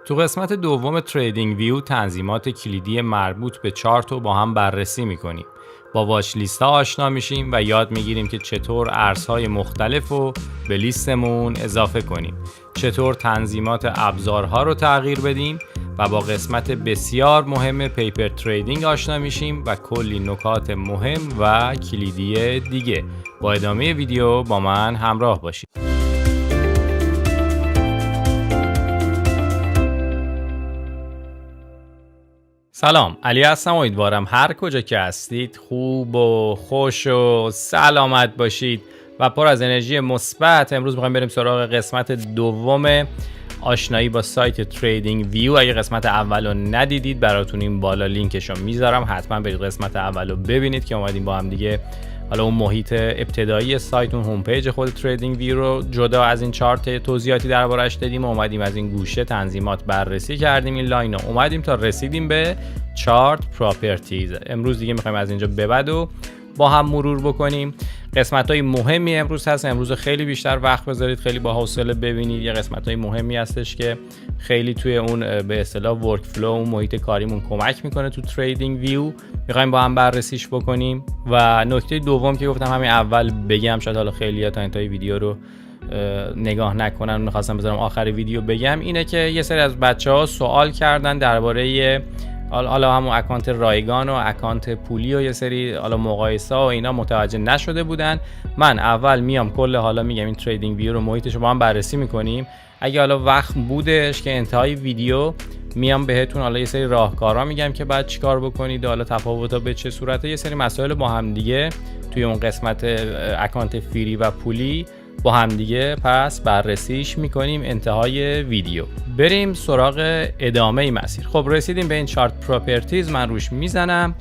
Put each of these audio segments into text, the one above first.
تو قسمت دوم تریدینگ ویو تنظیمات کلیدی مربوط به چارت رو با هم بررسی میکنیم. با واچ لیست ها آشنا میشیم و یاد میگیریم که چطور ارزهای مختلف رو به لیستمون اضافه کنیم، چطور تنظیمات ابزارها رو تغییر بدیم و با قسمت بسیار مهم پیپر تریدینگ آشنا میشیم و کلی نکات مهم و کلیدی دیگه. با ادامه ویدیو با من همراه باشید. سلام، علی هستم. امیدوارم هر کجا که هستید خوب و خوش و سلامت باشید و پر از انرژی مثبت. امروز می‌خوایم بریم سراغ قسمت دوم آشنایی با سایت تریدینگ ویو. اگه قسمت اول رو ندیدید براتون این بالا لینکش رو میذارم، حتما برید قسمت اول رو ببینید که اومدیم با هم دیگه حالا اون محیط ابتدایی سایت، اون هوم پیج خود تریدینگ ویو رو جدا از این چارت توضیحاتی دربارش دادیم و اومدیم از این گوشه تنظیمات بررسی کردیم، این لاین رو اومدیم تا رسیدیم به چارت پراپرتیز. امروز دیگه میخوایم از اینجا به بعد و با هم مرور بکنیم. قسمت‌های مهمی امروز هست. امروز خیلی بیشتر وقت بذارید، خیلی با حوصله ببینید. یه قسمت‌های مهمی هستش که خیلی توی اون به اصطلاح ورک فلو، اون محیط کاریمون کمک میکنه تو تریدینگ ویو. می‌خوایم با هم بررسیش بکنیم. و نکته دوم که گفتم همین اول بگم، شاید حالا خیلی‌ها تا انتهای ویدیو رو نگاه نکنن، می‌خواستم بذارم آخر ویدیو بگم، اینه که یه سری از بچه‌ها سوال کردن درباره حالا همون اکانت رایگان و اکانت پولی و یه سری حالا مقایسه و اینا متوجه نشده بودن. من اول میام کل حالا میگم این تریدینگ ویو رو، محیطش رو با هم بررسی میکنیم. اگه حالا وقت بودش که انتهای ویدیو میام بهتون حالا یه سری راهکارا میگم که بعد چیکار بکنید، حالا تفاوت‌ها به چه صورته، یه سری مسائل با هم دیگه توی اون قسمت اکانت فری و پولی با هم دیگه پس بررسیش میکنیم انتهای ویدیو. بریم سراغ ادامه این مسیر. خب رسیدیم به این چارت پراپرتیز، من روش میزنم.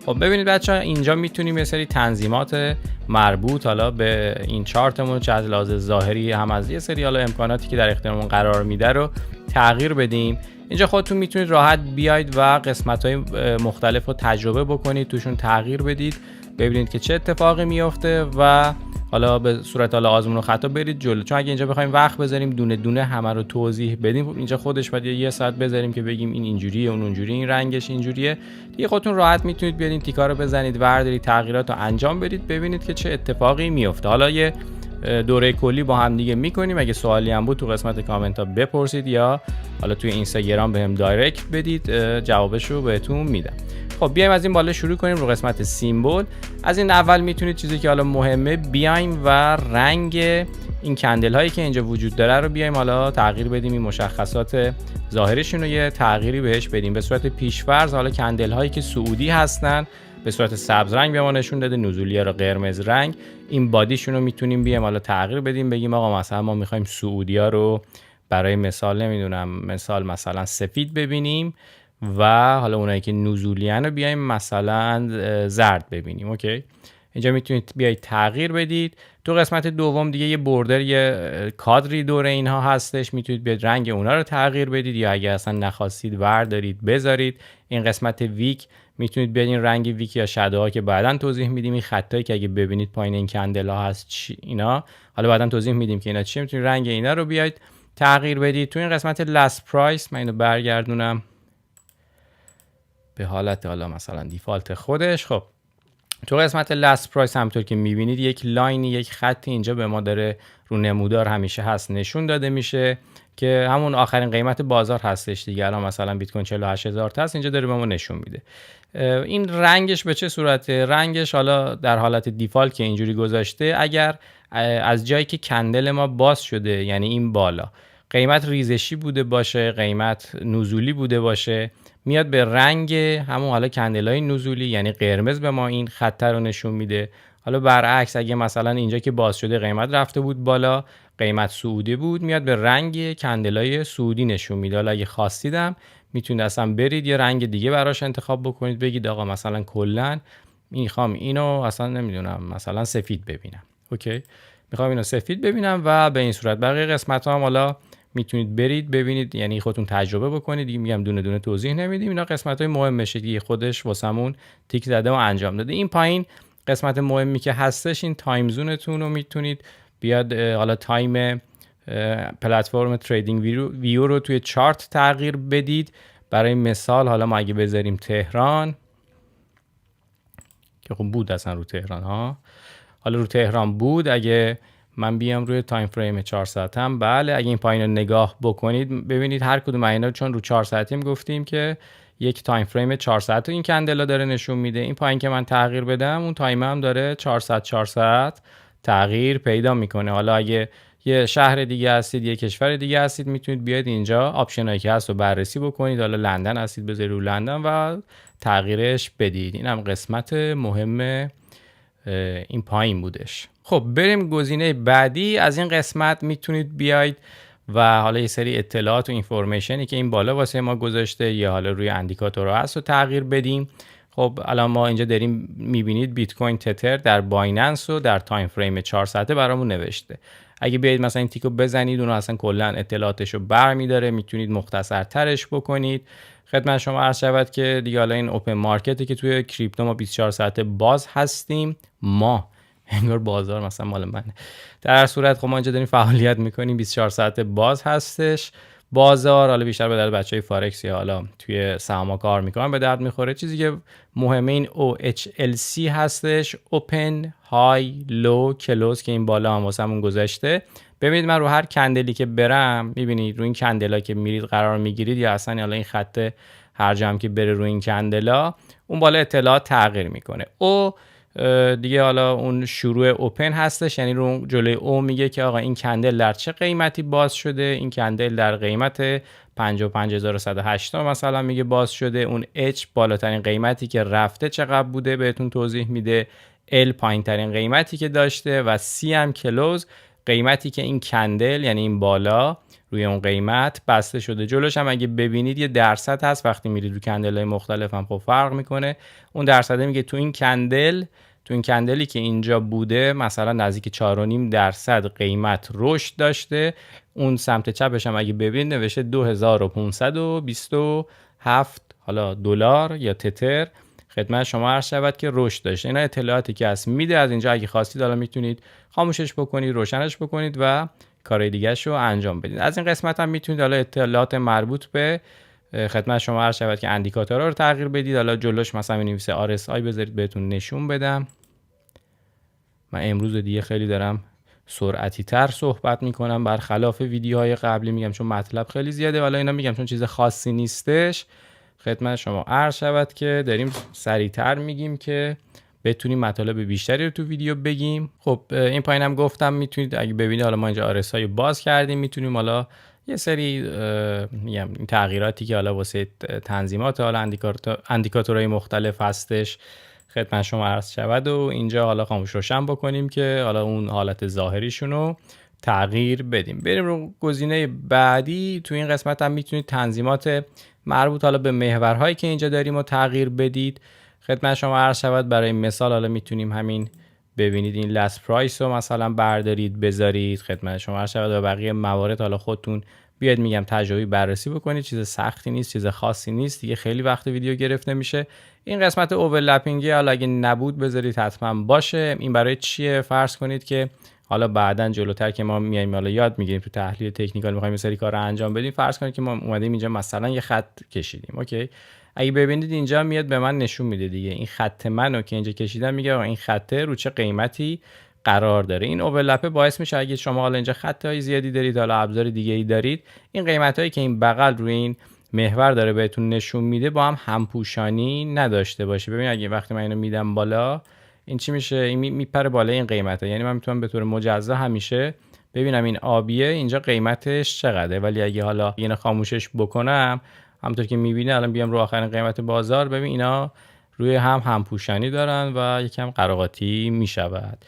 خب ببینید بچه‌ها، اینجا میتونیم یه سری تنظیمات مربوط حالا به این چارتمون، چه از لحاظ ظاهری هم از یه سری حالا امکاناتی که در اختیارمون قرار میده رو تغییر بدیم. اینجا خودتون میتونید راحت بیاید و قسمت‌های مختلف رو تجربه بکنید، توشون تغییر بدید، ببینید که چه اتفاقی میفته و حالا به صورت حالا آزمون و خطا برید جلو. چون اگه اینجا بخوایم وقت بذاریم دونه دونه همه رو توضیح بدیم، اینجا خودش باید یه ساعت بذاریم که بگیم این اینجوریه، اون اونجوریه، این رنگش اینجوریه. دیگه خودتون راحت میتونید بیاین تیکا رو بزنید، بردارید، تغییرات رو انجام بدید، ببینید که چه اتفاقی میفته. حالا یه دوره کلی با هم دیگه میکنیم. اگه سوالی هم بود تو قسمت کامنت ها بپرسید یا حالا توی اینستاگرام بهم دایرکت بدید، جوابش رو بهتون میدم. خب بیایم از این بالا شروع کنیم رو قسمت سیمبل. از این اول میتونید چیزی که حالا مهمه بیایم و رنگ این کندل هایی که اینجا وجود داره رو بیایم حالا تغییر بدیم، این مشخصات ظاهرشون رو یه تغییری بهش بدیم. به صورت پیش‌فرض حالا کندل هایی که سعودی هستن به صورت سبز رنگ به ما نشون داده، نزولی ها رو قرمز رنگ. این بادیشون رو میتونیم بیایم حالا تغییر بدیم، بگیم آقا مثلا ما میخوایم سعودی ها رو برای مثال نمیدونم مثلا سفید ببینیم و حالا اونایی که نزولیان رو بیایم مثلا زرد ببینیم. اوکی، اینجا میتونید بیاید تغییر بدید. تو قسمت دوم دیگه یه بوردر، یه کادری دور اینها هستش، میتونید بیاید رنگ اونا رو تغییر بدید یا اگه اصلا نخواستید وردارید بذارید. این قسمت ویک میتونید بیاید این رنگ ویک یا شادوها که بعداً توضیح میدیم، این خطایی که اگه ببینید پایین این کندل ها هست اینا حالا بعداً توضیح میدیم که اینا چیه، میتونید رنگ اینا رو بیاید تغییر بدید. تو این قسمت لاست پرایس من اینو برگردونم به حالت حالا مثلا دیفالت خودش. خب تو قسمت لاست پرایس همونطور که میبینید یک لاینی، یک خطی اینجا به ما داره رو نمودار همیشه هست نشون داده میشه که همون آخرین قیمت بازار هستش دیگه. الان مثلا بیت کوین 48000 تا هست، اینجا داره به ما نشون میده. این رنگش به چه صورته؟ رنگش حالا در حالت دیفالت که اینجوری گذاشته، اگر از جایی که کندل ما باز شده، یعنی این بالا قیمت ریزشی بوده باشه، قیمت نزولی بوده باشه، میاد به رنگ همون حالا کندلای نزولی یعنی قرمز به ما این خط رو نشون میده. حالا برعکس اگه مثلا اینجا که باز شده قیمت رفته بود بالا، قیمت سعودی بود، میاد به رنگ کندلای سعودی نشون میده. حالا اگه خواستیدم میتونید اصلا برید یه رنگ دیگه براش انتخاب بکنید، بگید آقا مثلا کلا میخوام اینو اصلا نمیدونم مثلا سفید ببینم. اوکی، میخوام اینو سفید ببینم و به این صورت. بقیه قسمت هم حالا میتونید برید ببینید، یعنی خودتون تجربه بکنید دیگه. میگم دونه دونه توضیح نمیدیم، اینا قسمت‌های مهمشه دیگه، خودش واسمون تیک زده و انجام داده. این پایین قسمت مهمی که هستش این تایم زونتون رو میتونید بیاد حالا تایم پلتفرم تریدینگ ویو رو توی چارت تغییر بدید. برای مثال حالا ما اگه بذاریم تهران که خب بود اصلا رو تهران ها، حالا رو تهران بود، اگه من بیام روی تایم فریم 4 ساعتم، بله اگه این پایین رو نگاه بکنید ببینید هر کدوم اینا چون رو 4 ساعتیم گفتیم که یک تایم فریم 4 ساعت رو این کندلا داره نشون میده. این پایین که من تغییر بدم اون تایم هم داره 4 ساعت تغییر پیدا میکنه. حالا اگه یه شهر دیگه هستید، یه کشور دیگه هستید، میتونید بیاید اینجا آپشن هایی که هست رو بررسی بکنید. حالا لندن هستید بذارید رو لندن و تغییرش بدید. این هم قسمت مهم این پایین بودش. خب بریم گزینه بعدی. از این قسمت میتونید بیاید و حالا یه سری اطلاعات و اینفورمیشنی که این بالا واسه ما گذاشته یا حالا روی اندیکاتورها هست رو تغییر بدیم. خب الان ما اینجا داریم میبینید بیت کوین تتر در بایننس و در تایم فریم 4 ساعته برامون نوشته. اگه بیاید مثلا این تیکو بزنید اون اصلا کلا اطلاعاتش رو برمی‌داره، میتونید مختصر ترش بکنید. خدمت شما عرض شود که دیگه حالا این اوپن مارکتی که توی کریپتو ما 24 ساعته باز هستیم، ما انگار بازار مثلا مال منه. در هر صورت خب ما اینجا داریم فعالیت میکنیم، 24 ساعته باز هستش بازار. حالا بیشتر به درد بچهای فارکس یا حالا توی سهام کار میکنن به درد میخوره. چیزی که مهمه این OHLC هستش، Open High Low Close که این بالا هم واسمون گذاشته. ببینید من رو هر کندلی که برم میبینید رو این کندلا که میرید قرار میگیرید یا اصلا حالا این خط هر جام که بره رو این کندلا اون بالا اطلاعات تغییر میکنه. او دیگه حالا اون شروع اوپن هستش، یعنی رو جلوی او میگه که آقا این کندل در چه قیمتی باز شده. این کندل در قیمت 55180 مثلا میگه باز شده. اون H بالاترین قیمتی که رفته چقدر بوده بهتون توضیح میده. L پایین ترین قیمتی که داشته و C هم کلوز قیمتی که این کندل یعنی این بالا روی اون قیمت بسته شده. جلوش هم اگه ببینید یه درصد هست، وقتی میرید رو کندل‌های مختلف هم خب فرق میکنه. اون درصده میگه تو این کندلی که اینجا بوده مثلا نزدیک 4.5% قیمت رشد داشته. اون سمت چپش هم اگه ببینید نوشته 2527 حالا دلار یا تتر خدمت شما عرض شود که رشد داشته. اینا اطلاعاتی که هست میده. از اینجا اگه خواستید حالا میتونید خاموشش بکنید، روشنش بکنید و کارهای دیگه‌شو انجام بدید. از این قسمت هم میتونید حالا اطلاعات مربوط به خدمت شما عرض شود که اندیکاتورها رو تغییر بدید. حالا جلوش مثلا می‌نویسه RSI بذارید بهتون نشون بدم. من امروز دیگه خیلی دارم سرعتی تر صحبت میکنم برخلاف ویدیوهای قبلی، میگم چون مطلب خیلی زیاده. حالا اینا میگم چون چیز خاصی نیستش خدمت شما عرض شود که داریم سریعتر میگیم که بتونیم مطالب بیشتری رو تو ویدیو بگیم. خب این پایینم گفتم میتونید اگه ببینید حالا ما اینجا RSI رو باز کردیم، میتونیم حالا یه سری میگم تغییراتی که حالا واسه تنظیمات حالا اندیکاتورهای مختلف هستش خدمت شما عرض شود و اینجا حالا خاموش روشن بکنیم که حالا اون حالت ظاهریشون رو تغییر بدیم. بریم رو گزینه بعدی. تو این قسمت هم میتونید تنظیمات مربوط حالا به محورهایی که اینجا داریم رو تغییر بدید. خدمت شما عرض شود برای مثال حالا میتونیم همین ببینید این لاست پرایس رو مثلا بردارید بذارید خدمت شما عرض شود و بقیه موارد حالا خودتون بیاید میگم تجربی بررسی بکنید. چیز سختی نیست، چیز خاصی نیست. دیگه خیلی وقت ویدیو گرفته میشه. این قسمت اوورلپینگی حالا اگه نبود بذارید حتما باشه. این برای چیه؟ فرض کنید که حالا بعداً جلوتر که ما میایم حالا یاد میگیریم تو تحلیل تکنیکال میخوایم یه سری کارا انجام بدیم، فرض کنید که ما اومدیم اینجا مثلا یه خط کشیدیم. اوکی، اگه ببینید اینجا میاد به من نشون میده دیگه این خط منو که اینجا کشیدم میگه این خطه رو چه قیمتی قرار داره. این اوورلپ باعث میشه اگه شما حالا اینجا خطای زیادی دارید حالا ابزار دیگه ای دارید، این قیمتایی که این بغل روی این محور داره بهتون نشون میده با هم همپوشانی نداشته باشه. ببین اگه وقتی من اینو میدم بالا این چی میشه؟ این میپره بالای این قیمته. یعنی من میتونم به طور مجزا همیشه ببینم این آبیه اینجا قیمتش چقدره، ولی اگه حالا اینو خاموشش بکنم همونطور که میبینی الان بیام رو آخرین قیمت بازار، ببین اینا روی هم همپوشانی دارن و یکم قراقاتی میشود.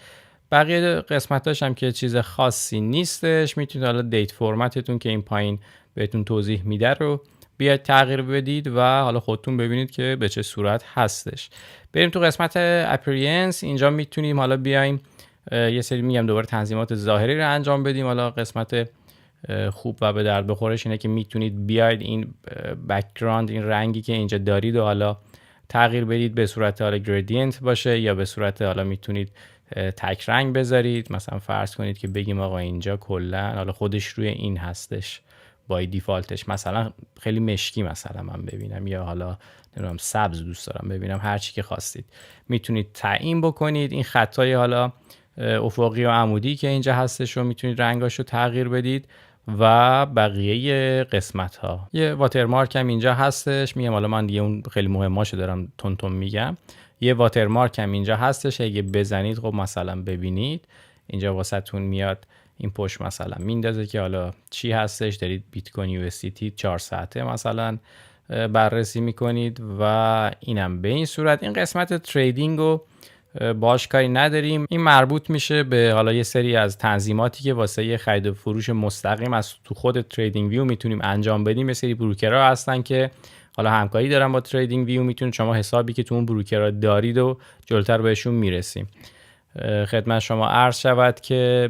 بقیه قسمتاش هم که چیز خاصی نیستش. میتونید حالا دیت فرمتتون که این پایین بهتون توضیح میده رو بیاید تغییر بدید و حالا خودتون ببینید که به چه صورت هستش. بریم تو قسمت اپریانس. اینجا میتونیم حالا بیایم یه سری میگم دوباره تنظیمات ظاهری رو انجام بدیم. حالا قسمت خوب و به درد بخورش اینه که میتونید بیاید این بک‌گراند این رنگی که اینجا دارید و حالا تغییر بدید به صورت حالا گریدینت باشه یا به صورت حالا میتونید تک رنگ بذارید. مثلا فرض کنید که بگیم آقا اینجا کلا حالا خودش روی این هستش بای دیفالتش، مثلا خیلی مشکی مثلا من ببینم، یا حالا نمیدونم سبز دوست دارم ببینم، هر چی که خواستید میتونید تعیین بکنید. این خطای حالا افقی و عمودی که اینجا هستش رو میتونید رنگاشو تغییر بدید و بقیه قسمت ها. یه واترمارک هم اینجا هستش، میگم حالا من دیگه اون خیلی مهماشو دارم تون میگم. یه واترمارک هم اینجا هستش، اگه بزنید خب مثلا ببینید اینجا واسهتون میاد این پشت مثلا میندازه که حالا چی هستش، دارید بیت کوین یو اس دی تی 4 ساعته مثلا بررسی میکنید و اینم به این صورت. این قسمت تریدینگ رو باش کاری نداریم، این مربوط میشه به حالا یه سری از تنظیماتی که واسه یه خرید و فروش مستقیم از تو خود تریدینگ ویو میتونیم انجام بدیم. یه سری بروکرها هستن که حالا همکاری دارن با تریدینگ ویو، میتونید شما حسابی که تو اون بروکرها دارید و جلوتر بهشون میرسیم. خدمت شما عرض شود که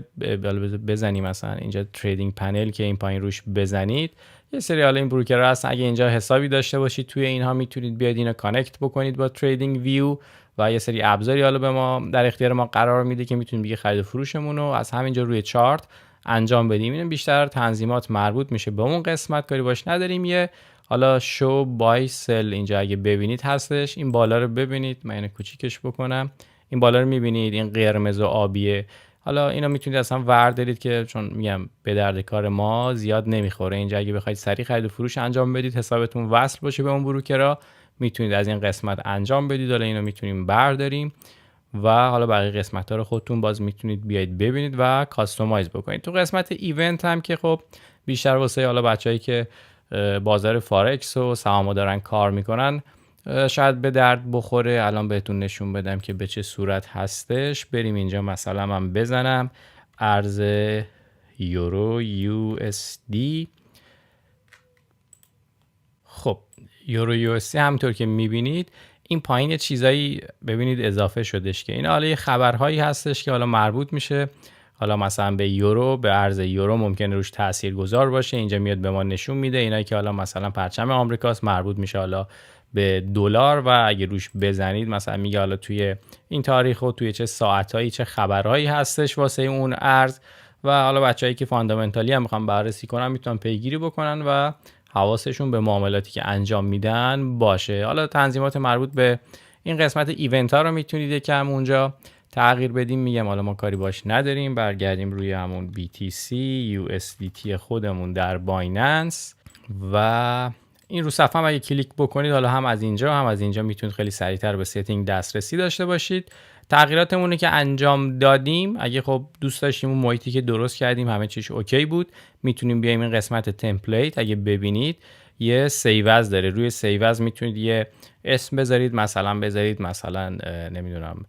بزنیم مثلا اینجا تریدینگ پنل که این پایین روش بزنید، یه سری حالا این بروکرها هستن، اگه اینجا حسابی داشته باشید توی اینها میتونید بیاید اینو کانکت بکنید با تریدینگ ویو و یه سری ابزاری حالا به ما در اختیار ما قرار میده که میتونیم دیگه خرید و فروشمون رو از همینجا روی چارت انجام بدیم. این بیشتر تنظیمات مربوط میشه به اون قسمت، کاری باش نداریم. یه حالا شو بای سل اینجا اگه ببینید هستش، این بالا رو ببینید، من اینو کوچیکش بکنم، این بالا رو میبینید، این قرمز و آبیه. حالا اینا میتونید اصلا وردارید که چون میگم به درد کار ما زیاد نمیخوره. اینجا اگه بخواید سریع خرید و فروش انجام بدید، حسابتون وصل باشه به اون بروکرها، میتونید از این قسمت انجام بدید. حالا اینو میتونیم برداریم و حالا بقیه قسمت ها رو خودتون باز میتونید بیاید ببینید و کاستومایز بکنید. تو قسمت ایونت هم که خب بیشتر واسه حالا بچه‌ای که بازار فارکس و سهامو دارن کار میکنن شاید به درد بخوره. الان بهتون نشون بدم که به چه صورت هستش. بریم اینجا مثلا من بزنم ارز یورو یو اس دی. خب یورو یو اس دی همونطور که میبینید این پایین چیزایی ببینید اضافه شدش که این حالا یه خبرهایی هستش که حالا مربوط میشه حالا مثلا به یورو، به ارز یورو ممکنه روش تاثیرگذار باشه. اینجا میاد به ما نشون میده اینایی که حالا مثلا پرچم آمریکاست مربوط میشه حالا به دلار و اگه روش بزنید مثلا میگه حالا توی این تاریخ و توی چه ساعتایی چه خبرهایی هستش واسه اون ارز. و حالا بچه‌ای که فاندامنتالی هم میخوان بررسی کنن میتونن پیگیری بکنن و حواسشون به معاملاتی که انجام میدن باشه. حالا تنظیمات مربوط به این قسمت ایونت ها رو میتونید یکم اونجا تغییر بدیم. میگم حالا ما کاری باش نداریم، برگردیم روی همون BTC USDT خودمون در بایننس و این رو صفحه هم اگه کلیک بکنید حالا هم از اینجا میتونید خیلی سریعتر به سیتینگ دسترسی داشته باشید. تغییراتمون که انجام دادیم اگه خب دوست داشتیم اون محیطی که درست کردیم همه چیش اوکی بود، میتونیم بیایم این قسمت تمپلیت. اگه ببینید یه سیو از داره، روی سیو از میتونید یه اسم بذارید، مثلا نمیدونم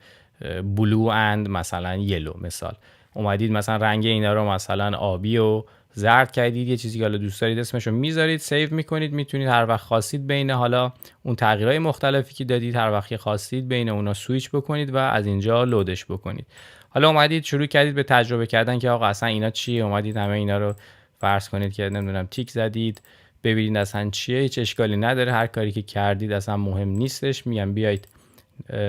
بلو اند مثلا یلو، مثال اومدید مثلا رنگ اینا رو مثلا آبی و زرد کردید، یه چیزی که حالا دوست دارید اسمشو میذارید، سیو میکنید. میتونید هر وقت خواستید بین حالا اون تغییرهای مختلفی که دادید هر وقت خواستید بین اونا سویچ بکنید و از اینجا لودش بکنید. حالا اومدید شروع کردید به تجربه کردن که آقا اصلا اینا چیه، اومدید همه اینا رو فرض کنید که نمیدونم تیک زدید ببینید اصلا چیه، هیچ اشکالی نداره، هر کاری که کردید اصلا مهم نیستش. میگم بیایید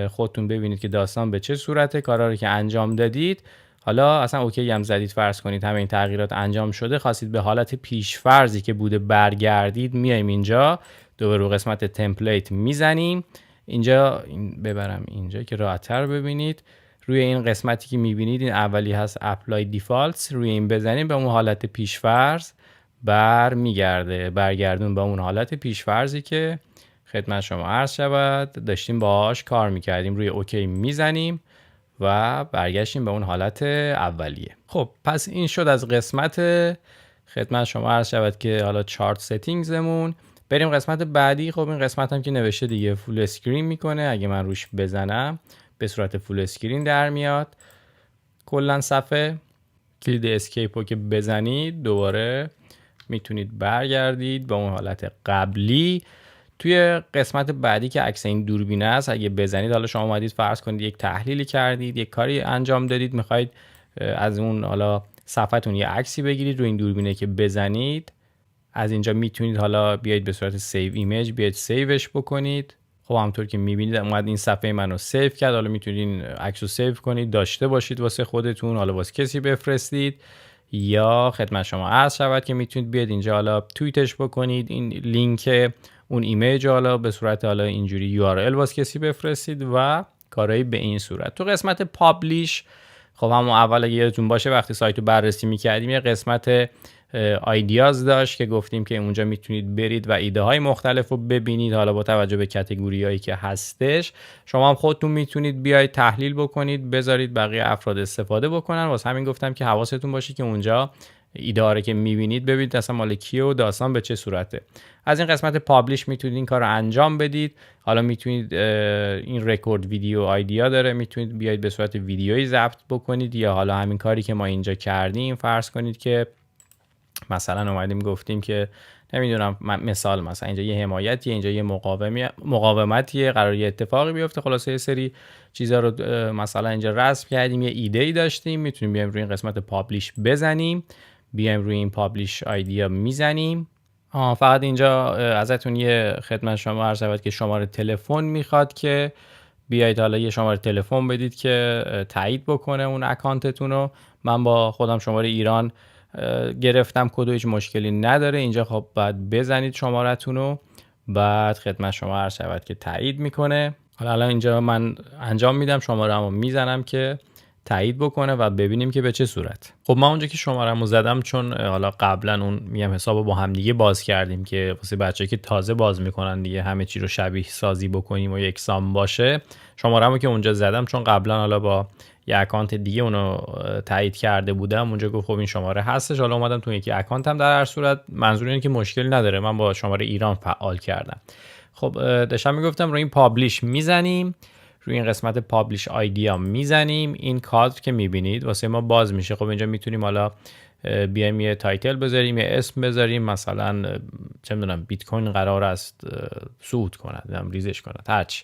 خودتون ببینید که داستان به چه صورته، کارا رو که انجام دادید حالا اصلا اوکی هم زدید، فرض کنید همه این تغییرات انجام شده، خواستید به حالت پیشفرضی که بوده برگردید، میایم اینجا دوباره رو قسمت تمپلیت میزنیم اینجا، ببرم اینجا که راحت‌تر ببینید. روی این قسمتی که میبینید این اولی هست اپلای دیفالتس، روی این بزنید به اون حالت پیشفرض برگردون به اون حالت پیشفرضی که خدمت شما عرض شود داشتیم باهاش کار میکردیم. روی اوکی میزنیم و برگشتیم به اون حالت اولیه. خب پس این شد از قسمت خدمت شما عرض شود که حالا چارت ستینگزمون. بریم قسمت بعدی. خب این قسمت هم که نوشته دیگه فول اسکرین میکنه، اگه من روش بزنم به صورت فول اسکرین در میاد کلا صفحه. کلید اسکیپ رو که بزنید دوباره میتونید برگردید به اون حالت قبلی. توی قسمت بعدی که عکس این دوربین است اگه بزنید، حالا شما اومدید فرض کنید یک تحلیلی کردید، یک کاری انجام دادید، میخواید از اون حالا صفحتون یه عکسی بگیرید، روی این دوربینه که بزنید از اینجا میتونید حالا بیاید به صورت سیو ایمیج بیاید سیوش بکنید. خب همونطور که میبینید اومد این صفحه منو سیو کرد. حالا میتونین عکسو سیو کنید داشته باشید واسه خودتون، حالا واسه کسی بفرستید، یا خدمت شما عرض شود که میتونید بیاد اینجا حالا توییتش بکنید، این لینک اون ایمیج حالا به صورت حالا اینجوری URL واسه کسی بفرستید و کارایی به این صورت. تو قسمت پابلیش خب همون اول اگه یادتون باشه وقتی سایت رو بررسی میکردیم یه قسمت آیدیاز داشت که گفتیم که اونجا میتونید برید و ایده های مختلف رو ببینید. حالا با توجه به کاتگوری هایی که هستش شما هم خودتون میتونید بیاید تحلیل بکنید بذارید بقیه افراد استفاده بکنن. واسه همین گفتم که حواستون باشه که اونجا ایده ها رو که میبینید ببینید اصلا مال کیه و داستان به چه صورته. از این قسمت پابلیش میتونید این کار رو انجام بدید. حالا میتونید این رکورد ویدیو آیدیا داره، میتونید بیاید به صورت ویدیویی ضبط بکنید، یا حالا همین کاری که ما اینجا کردیم فرض کنید که مثلا اومدیم گفتیم که نمیدونم مثال مثلا اینجا یه حمایتیه، اینجا یه مقاومتیه، قرار یه اتفاقی بیفته، خلاصه یه سری چیزا رو مثلا اینجا رسم کردیم، یه ایده‌ای داشتیم، میتونیم بیایم روی این قسمت پابلیش بزنیم، بیایم روی این پابلیش آیدیا میزنیم. فقط اینجا ازتون یه خدمت شما عرض شود که شماره تلفن میخواد که بیایید حالا یه شماره تلفن بدید که تایید بکنه اون اکانتتون رو. من با خودم شماره ایران گرفتم، کد هیچ مشکلی نداره. اینجا خب بعد بزنید شمارتون رو، بعد خدمت شما عرض شود که تایید میکنه. حالا اینجا من انجام میدم، شماره‌مو میزنم که تایید بکنه و ببینیم که به چه صورت. خب من اونجا که شماره‌مو زدم، چون حالا قبلا اون میگم حسابو با هم دیگه باز کردیم که واسه بچه‌ای که تازه باز میکنن دیگه همه چی رو شبیه سازی بکنیم و یکسان باشه، شماره‌مو که اونجا زدم چون قبلا حالا با یه اکانت دیگه اونو تایید کرده بودم، اونجا گفت خب این شماره هستش. حالا اومدم تو یکی اکانتم، در هر صورت منظور اینه که مشکلی نداره، من با شماره ایران فعال کردم. خب داشتم میگفتم روی این پابلیش میزنیم، روی این قسمت پابلیش آیدیا میزنیم، این کادر که میبینید واسه ما باز میشه. خب اینجا میتونیم حالا بیایم یه تایتل بذاریم، یه اسم بذاریم، مثلا چه میدونم بیت کوین قرار است صعود کنه، ریزش کنه، هرچی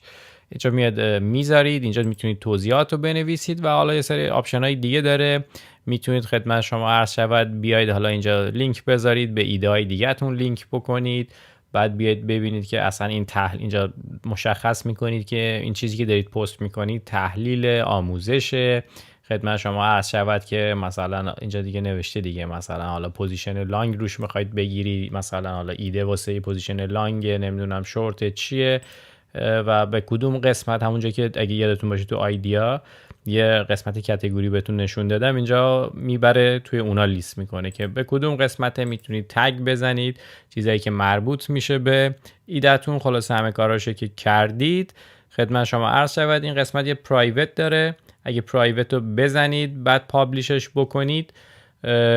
اینجا میاد میذارید. اینجا میتونید توضیحات رو بنویسید و حالا یه سری آپشن های دیگه داره. میتونید خدمت شما عرض شود بیاید حالا اینجا لینک بذارید، به ایده های دیگه‌تون لینک بکنید، بعد بیاید ببینید که اصلا این تحلیل اینجا مشخص میکنید که این چیزی که دارید پست میکنید تحلیل آموزشه. خدمت شما عرض شود که مثلا اینجا دیگه نوشته دیگه مثلا حالا پوزیشن لانگ روش میخواید بگیری، مثلا حالا ایده واسه پوزیشن لانگ، نمیدونم شورت چیه و به کدوم قسمت. همونجا که اگه یادتون باشه تو آیدیا یه قسمت کاتگوری بهتون نشون دادم، اینجا میبره توی اونا لیست میکنه که به کدوم قسمت میتونید تگ بزنید، چیزایی که مربوط میشه به ایدهتون. خلاص همه کاراشو که کردید خدمت شما عرض شود این قسمت یه پرایوت داره، اگه پرایوت رو بزنید بعد پابلیشش بکنید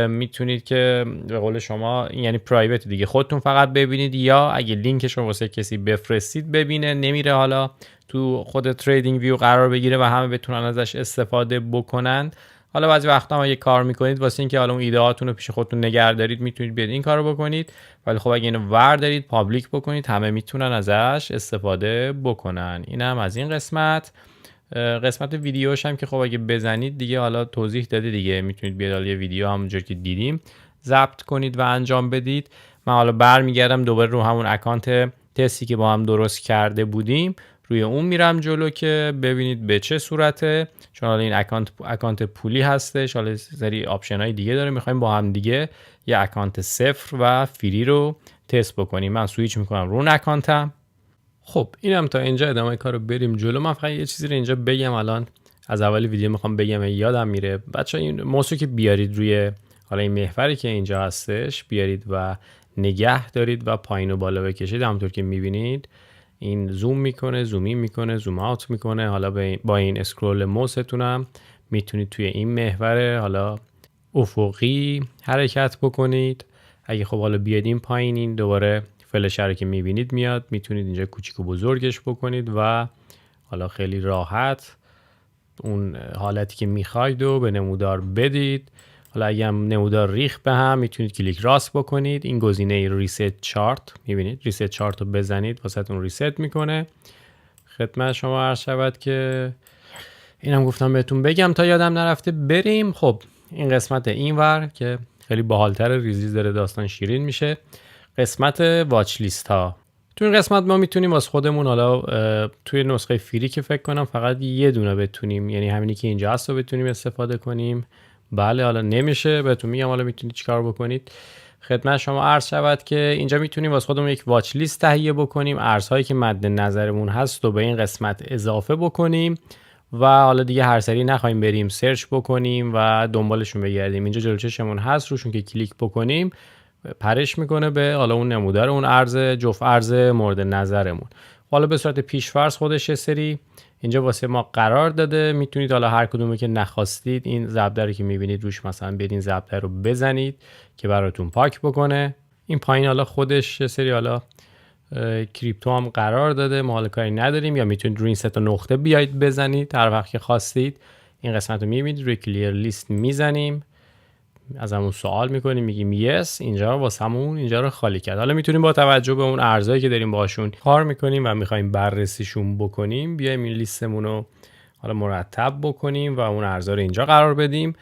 میتونید که به قول شما یعنی پرایوت دیگه خودتون فقط ببینید، یا اگه لینکش رو واسه کسی بفرستید ببینه، نمیره حالا تو خود تریدینگ ویو قرار بگیره و همه بتونن ازش استفاده بکنن. حالا بعضی وقتا ما یه کار میکنید واسه اینکه حالا اون ایده هاتون رو پیش خودتون نگه دارید میتونید بیاد این کارو بکنید، ولی خب اگه اینو ور دارید پابلیک بکنید همه میتونن ازش استفاده بکنن. اینم از این قسمت. قسمت ویدیوش هم که خب اگه بزنید دیگه حالا توضیح داده دیگه، میتونید بیاد یه ویدیو همونجور که دیدیم ضبط کنید و انجام بدید. من حالا برمیگردم دوباره رو همون اکانت تستی که با هم درست کرده بودیم، روی اون میرم جلو که ببینید به چه صورته، چون حالا این اکانت پولی هستش، حالا سری آپشن های دیگه داره، میخوایم با هم دیگه یه اکانت صفر و فری رو تست بکنیم. من سویچ میکنم رو اون اکانتم. خب اینم تا اینجا، ادامه کارو بریم جلو. من فقط یه چیزی رو اینجا بگم، الان از اول ویدیو میخوام بگم یادم میره. بچه‌ها این موضوع که بیارید روی حالا این محوری که اینجا هستش بیارید و نگه دارید و پایین و بالا بکشید، همونطور که میبینید این زوم میکنه، زوم میکنه، زوم اوت میکنه. حالا با این اسکرول موستون هم میتونید توی این محور حالا افقی حرکت بکنید. اگه خب حالا بیاد این پایین، این دوباره فلش رو که میبینید میاد، میتونید اینجا کوچیک و بزرگش بکنید و حالا خیلی راحت اون حالتی که میخواید و به نمودار بدید. حالا اگه هم نمودار ریخ به هم میتونید کلیک راست بکنید، این گزینه ریست چارت میبینید، ریست چارت رو بزنید واسهتون ریست میکنه. خدمت شما عرض شود که اینم گفتم بهتون بگم تا یادم نرفته. بریم خب این قسمت اینور که خیلی باحالتر، ریزیز داره، داستان شیرین میشه. قسمت واچ لیست ها. تو این قسمت ما میتونیم واسه خودمون حالا توی نسخه فری که فکر کنم فقط یه دونه بتونیم، یعنی همینی که اینجا هست رو بتونیم استفاده کنیم. بله حالا نمیشه، بهتون میگم حالا میتونید چیکار بکنید. خدمت شما عرض شود که اینجا میتونیم واسه خودمون یک واچ لیست تهیه بکنیم، ارزهایی که مد نظرمون هست و به این قسمت اضافه بکنیم و حالا دیگه هر سری نخوایم بریم سرچ بکنیم و دنبالشون بگردیم. اینجا جلوی چشمون هست، روشون که کلیک بکنیم پرش میکنه به حالا اون نمودار اون ارز جفت ارز مورد نظرمون. حالا به صورت پیش‌فرض خودش یه سری اینجا واسه ما قرار داده. میتونید حالا هر کدومی که نخواستید این ضربه رو که میبینید روش مثلا برین ضربه رو بزنید که براتون پاک بکنه. این پایین حالا خودش یه سری حالا کریپتو هم قرار داده، ما حالا کاری نداریم، یا میتونید روی این سه تا نقطه بیاید بزنید هر وقت که خواستید. این قسمت رو میبینید روی کلیر لیست میزنیم، از همون سوال میکنیم، میگیم یس، اینجا رو واسمون اینجا رو خالی کرد. حالا میتونیم با توجه به اون ارزایی که داریم باشون کار میکنیم و میخوایم بررسیشون بکنیم بیایم این لیستمون رو حالا مرتب بکنیم و اون ارزا رو اینجا قرار بدیم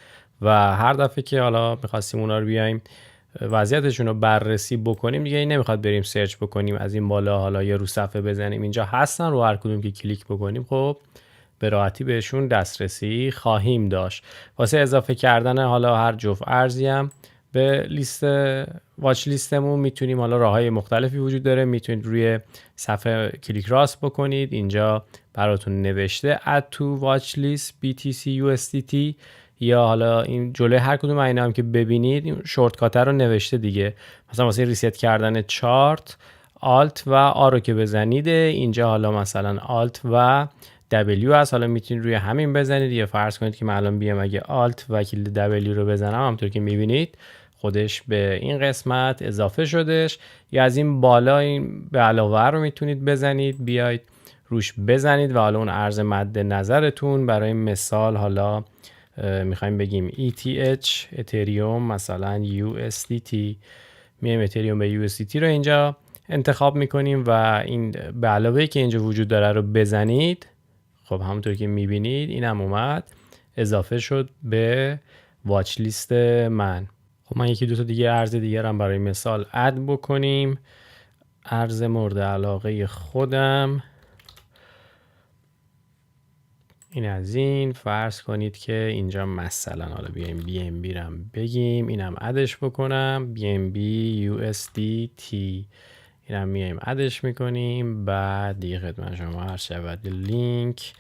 و هر دفعه که حالا میخواستیم اونا رو بیایم وضعیتشون رو بررسی بکنیم دیگه این نمیخواد بریم سرچ بکنیم از این بالا حالا یا رو صفحه بزنیم، اینجا هستن، رو هر کدوم که کلیک بکنیم خب به راحتی بهشون دسترسی خواهیم داشت. واسه اضافه کردن حالا هر جفت ارزی هم به لیست واچ لیستمون میتونیم، حالا راههای مختلفی وجود داره. میتونید روی صفحه کلیک راست بکنید، اینجا براتون نوشته add to watch list BTC USDT، یا حالا این جلوی هر کدوم اینا هم که ببینید این شورتکات رو نوشته دیگه. مثلا واسه ریست کردن چارت آلت و آ رو که بزنید اینجا حالا مثلا آلت و W هست، حالا میتونید روی همین بزنید یا فرض کنید که من الان بیام اگه Alt و کلید W رو بزنم همونطور که میبینید خودش به این قسمت اضافه شدش. یا از این بالا این به علاوه رو میتونید بزنید، بیاید روش بزنید و حالا اون ارز مد نظرتون، برای مثال حالا میخوایم بگیم ETH اتریوم مثلا USDT، میایم اتریوم به USDT رو اینجا انتخاب میکنیم و این به علاوه که اینجا وجود داره رو بزنید. خب همونطور که میبینید این هم اومد اضافه شد به واچ لیست من. خب من یکی دو تا دیگه ارز دیگه هم برای مثال اد بکنیم. ارز مورد علاقه خودم این از این فرض کنید که اینجا مثلا حالا بیایم BNB رم بگیم، اینم ادش بکنم BNB USDT، اینم میایم ادش میکنیم. بعد دیگه خدمت شما هر شود لینک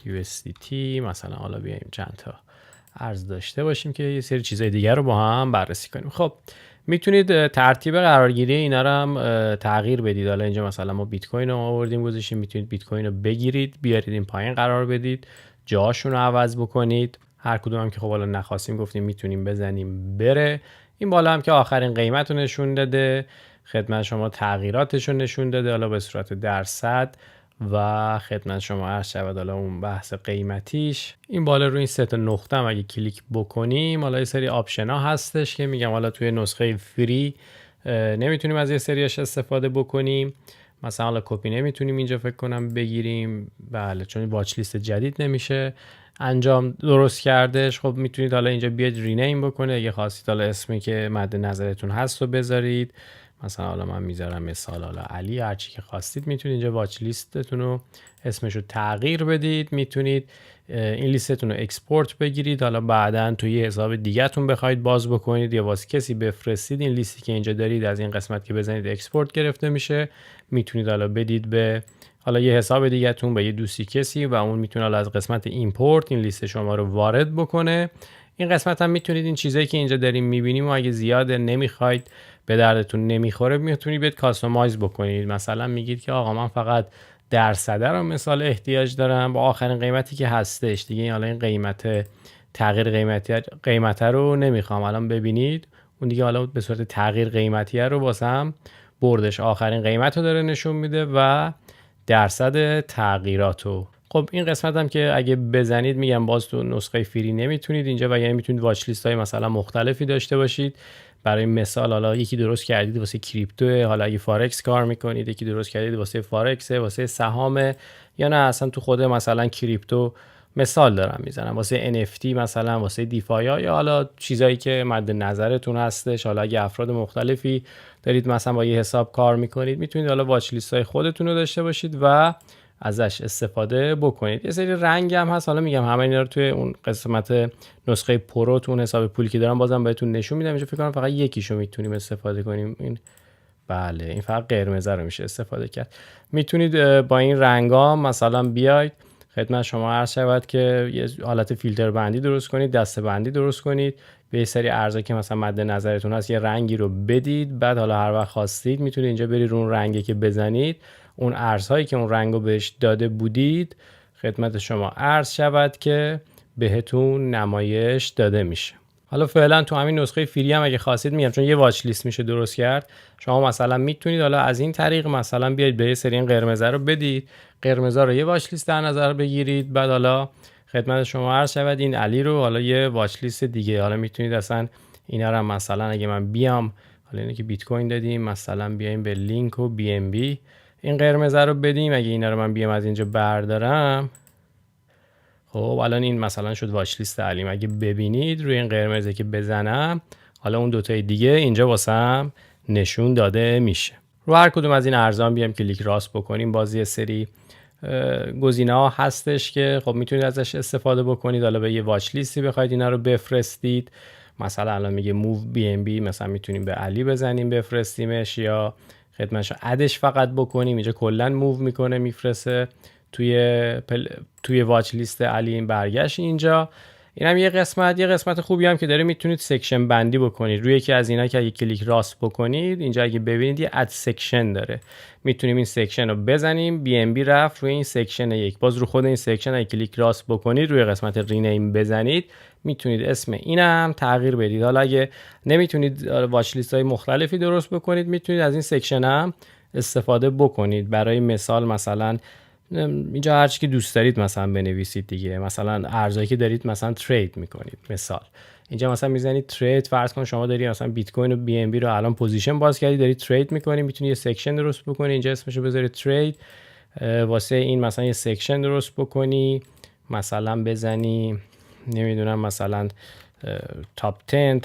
USDT مثلا حالا بیایم چند تا ارز داشته باشیم که یه سری چیزای دیگر رو با هم بررسی کنیم. خب میتونید ترتیب قرارگیری اینا رو هم تغییر بدید. حالا اینجا مثلا ما بیت کوین رو آوردیم گذاشتیم، میتونید بیت کوین رو بگیرید بیارید این پایین قرار بدید، جاشون رو عوض بکنید. هر کدوم هم که خب حالا نخواستیم گفتیم میتونیم بزنیم بره. این بالا هم که آخرین قیمت رو نشون داده، خدمت شما تغییراتش رو نشون داده حالا به صورت درصد و خدمت شما عرض شود حالا اون بحث قیمتیش. این بالا روی این سه تا نقطه هم اگه کلیک بکنیم حالا یه سری آپشن ها هستش که میگم حالا توی نسخه فری نمیتونیم از یه سریاش استفاده بکنیم. مثلا حالا کپی نمیتونیم اینجا فکر کنم بگیریم، بله چون واچ لیست جدید نمیشه انجام درست کردش. خب میتونید حالا اینجا بیاید رینیم بکنید اگه خواستید حالا اسمی که مد نظرتون هست رو بذارید. مثلا حالا من میذارم مثال حالا علی، هرچی که خواستید میتونید اینجا واچ لیستتون رو اسمش رو تغییر بدید. میتونید این لیستتون رو اکسپورت بگیرید، حالا بعداً توی یه حساب دیگه‌تون بخواید باز بکنید یا واسه کسی بفرستید. این لیستی که اینجا دارید از این قسمت که بزنید اکسپورت گرفته میشه. میتونید حالا بدید به حالا یه حساب دیگه‌تون به یه دوستی کسی و اون میتونه حالا از قسمت ایمپورت این لیست شما رو وارد بکنه. این قسمت هم میتونید این چیزایی که اینجا داریم میبینیم و اگه زیاد نمیخواید به دردتون نمیخوره میتونید بیاد کاستومایز بکنید. مثلا میگید که آقا من فقط درصد رو مثال احتیاج دارم با آخرین قیمتی که هستش دیگه، حالا این قیمت تغییر قیمت رو نمیخوام الان ببینید. اون دیگه حالا به صورت تغییر قیمتی رو واسم بردش آخرین قیمت رو داره نشون میده و درصد تغییراتو. خب این قسمت هم که اگه بزنید میگم باز تو نسخه فری نمیتونید اینجا و یعنی میتونید واچ لیست های مثلا مختلفی داشته باشید. برای مثال حالا یکی درست کردید واسه کریپتو، حالا اگه فارکس کار میکنید، یکی درست کردید واسه فارکس، واسه سهام، یا نه اصلا تو خود مثلا کریپتو مثال دارم میزنم واسه NFT مثلا واسه دیفای یا حالا چیزایی که مد نظرتون هستش. حالا اگه افراد مختلفی دارید مثلا با یه حساب کار میکنید، میتونید حالا واچ لیست های خودتون رو داشته باشید و ازش استفاده بکنید. یه سری رنگ هم هست، حالا میگم همه اینا رو توی اون قسمت نسخه پرو تو اون حساب پولی که دارم بازم بهتون نشون میدم. اینجا فکر کنم فقط یکیشو میتونیم استفاده کنیم. این بله این فقط قرمز رو میشه استفاده کرد. میتونید با این رنگا مثلا بیاید خدمت شما عرض شود که یه حالت فیلتر بندی درست کنید، دسته بندی درست کنید به یه سری ارزا که مثلا مد نظرتون هست، یه رنگی رو بدید، بعد حالا هر وقت خواستید میتونید اینجا برید رو اون رنگی که بزنید، اون ارزهایی که اون رنگو بهش داده بودید خدمت شما عرض شود که بهتون نمایش داده میشه. حالا فعلا تو همین نسخه فری هم اگه خواستید میگم چون یه واچ لیست میشه درست کرد، شما مثلا میتونید حالا از این طریق مثلا بیاید به یه سری این قرمزا رو بدید، قرمزا رو یه واچ لیست در نظر بگیرید، بعد حالا خدمت شما عرض شود این علی رو حالا یه واچ لیست دیگه، حالا میتونید اصلا اینا رو مثلا اگه من بیام حالا اینه که بیت کوین دادیم مثلا بیایم به لینک و بی ام بی این قرمزا رو بدیم، اگه اینا رو من بیام از اینجا بردارم، خب الان این مثلا شد واچ لیست علیم. اگه ببینید روی این قرمزی که بزنم حالا اون دوتای دیگه اینجا واسم نشون داده میشه. رو هر کدوم از این ارزان بیام کلیک راست بکنیم، باز یه سری گزینه ها هستش که خب میتونید ازش استفاده بکنید. حالا به یه واچ لیستی بخواید اینا رو بفرستید، مثلا الان میگه موو بی ام بی، مثلا میتونیم به علی بزنیم بفرستیمش یا خدمتش ادش فقط بکنیم، اینجا کلا موو میکنه میفرسته توی واچ لیست علی. این برگشت اینجا. اینم یه قسمت خوبی هم که داره، میتونید سکشن بندی بکنید روی یکی از اینا که اگه کلیک راست بکنید اینجا اگه ببینید یه اد سکشن داره، میتونیم این سکشن رو بزنیم، بی ام بی رفت روی این سکشن یک، باز رو خود این سکشن اگه کلیک راست بکنید روی قسمت رینیم بزنید میتونید اسم اینم تغییر بدید. حالا اگه نمیتونید واچ لیست های مختلفی درست بکنید میتونید از این سکشن هم استفاده بکنید. برای مثال مثلا اینجا هر چی که دوست دارید مثلا بنویسید دیگه، مثلا ارزایی که دارید مثلا ترید میکنید، مثال اینجا مثلا میزنید ترید، فرض کن شما دارید مثلا بیت کوین و بی ام بی رو الان پوزیشن باز کردید دارید ترید میکنید، میتونید یه سکشن درست بکنید اینجا اسمشو بذارید ترید، واسه این مثلا یه سکشن درست بکنی، مثلا بزنی نمیدونم مثلا تاپ 10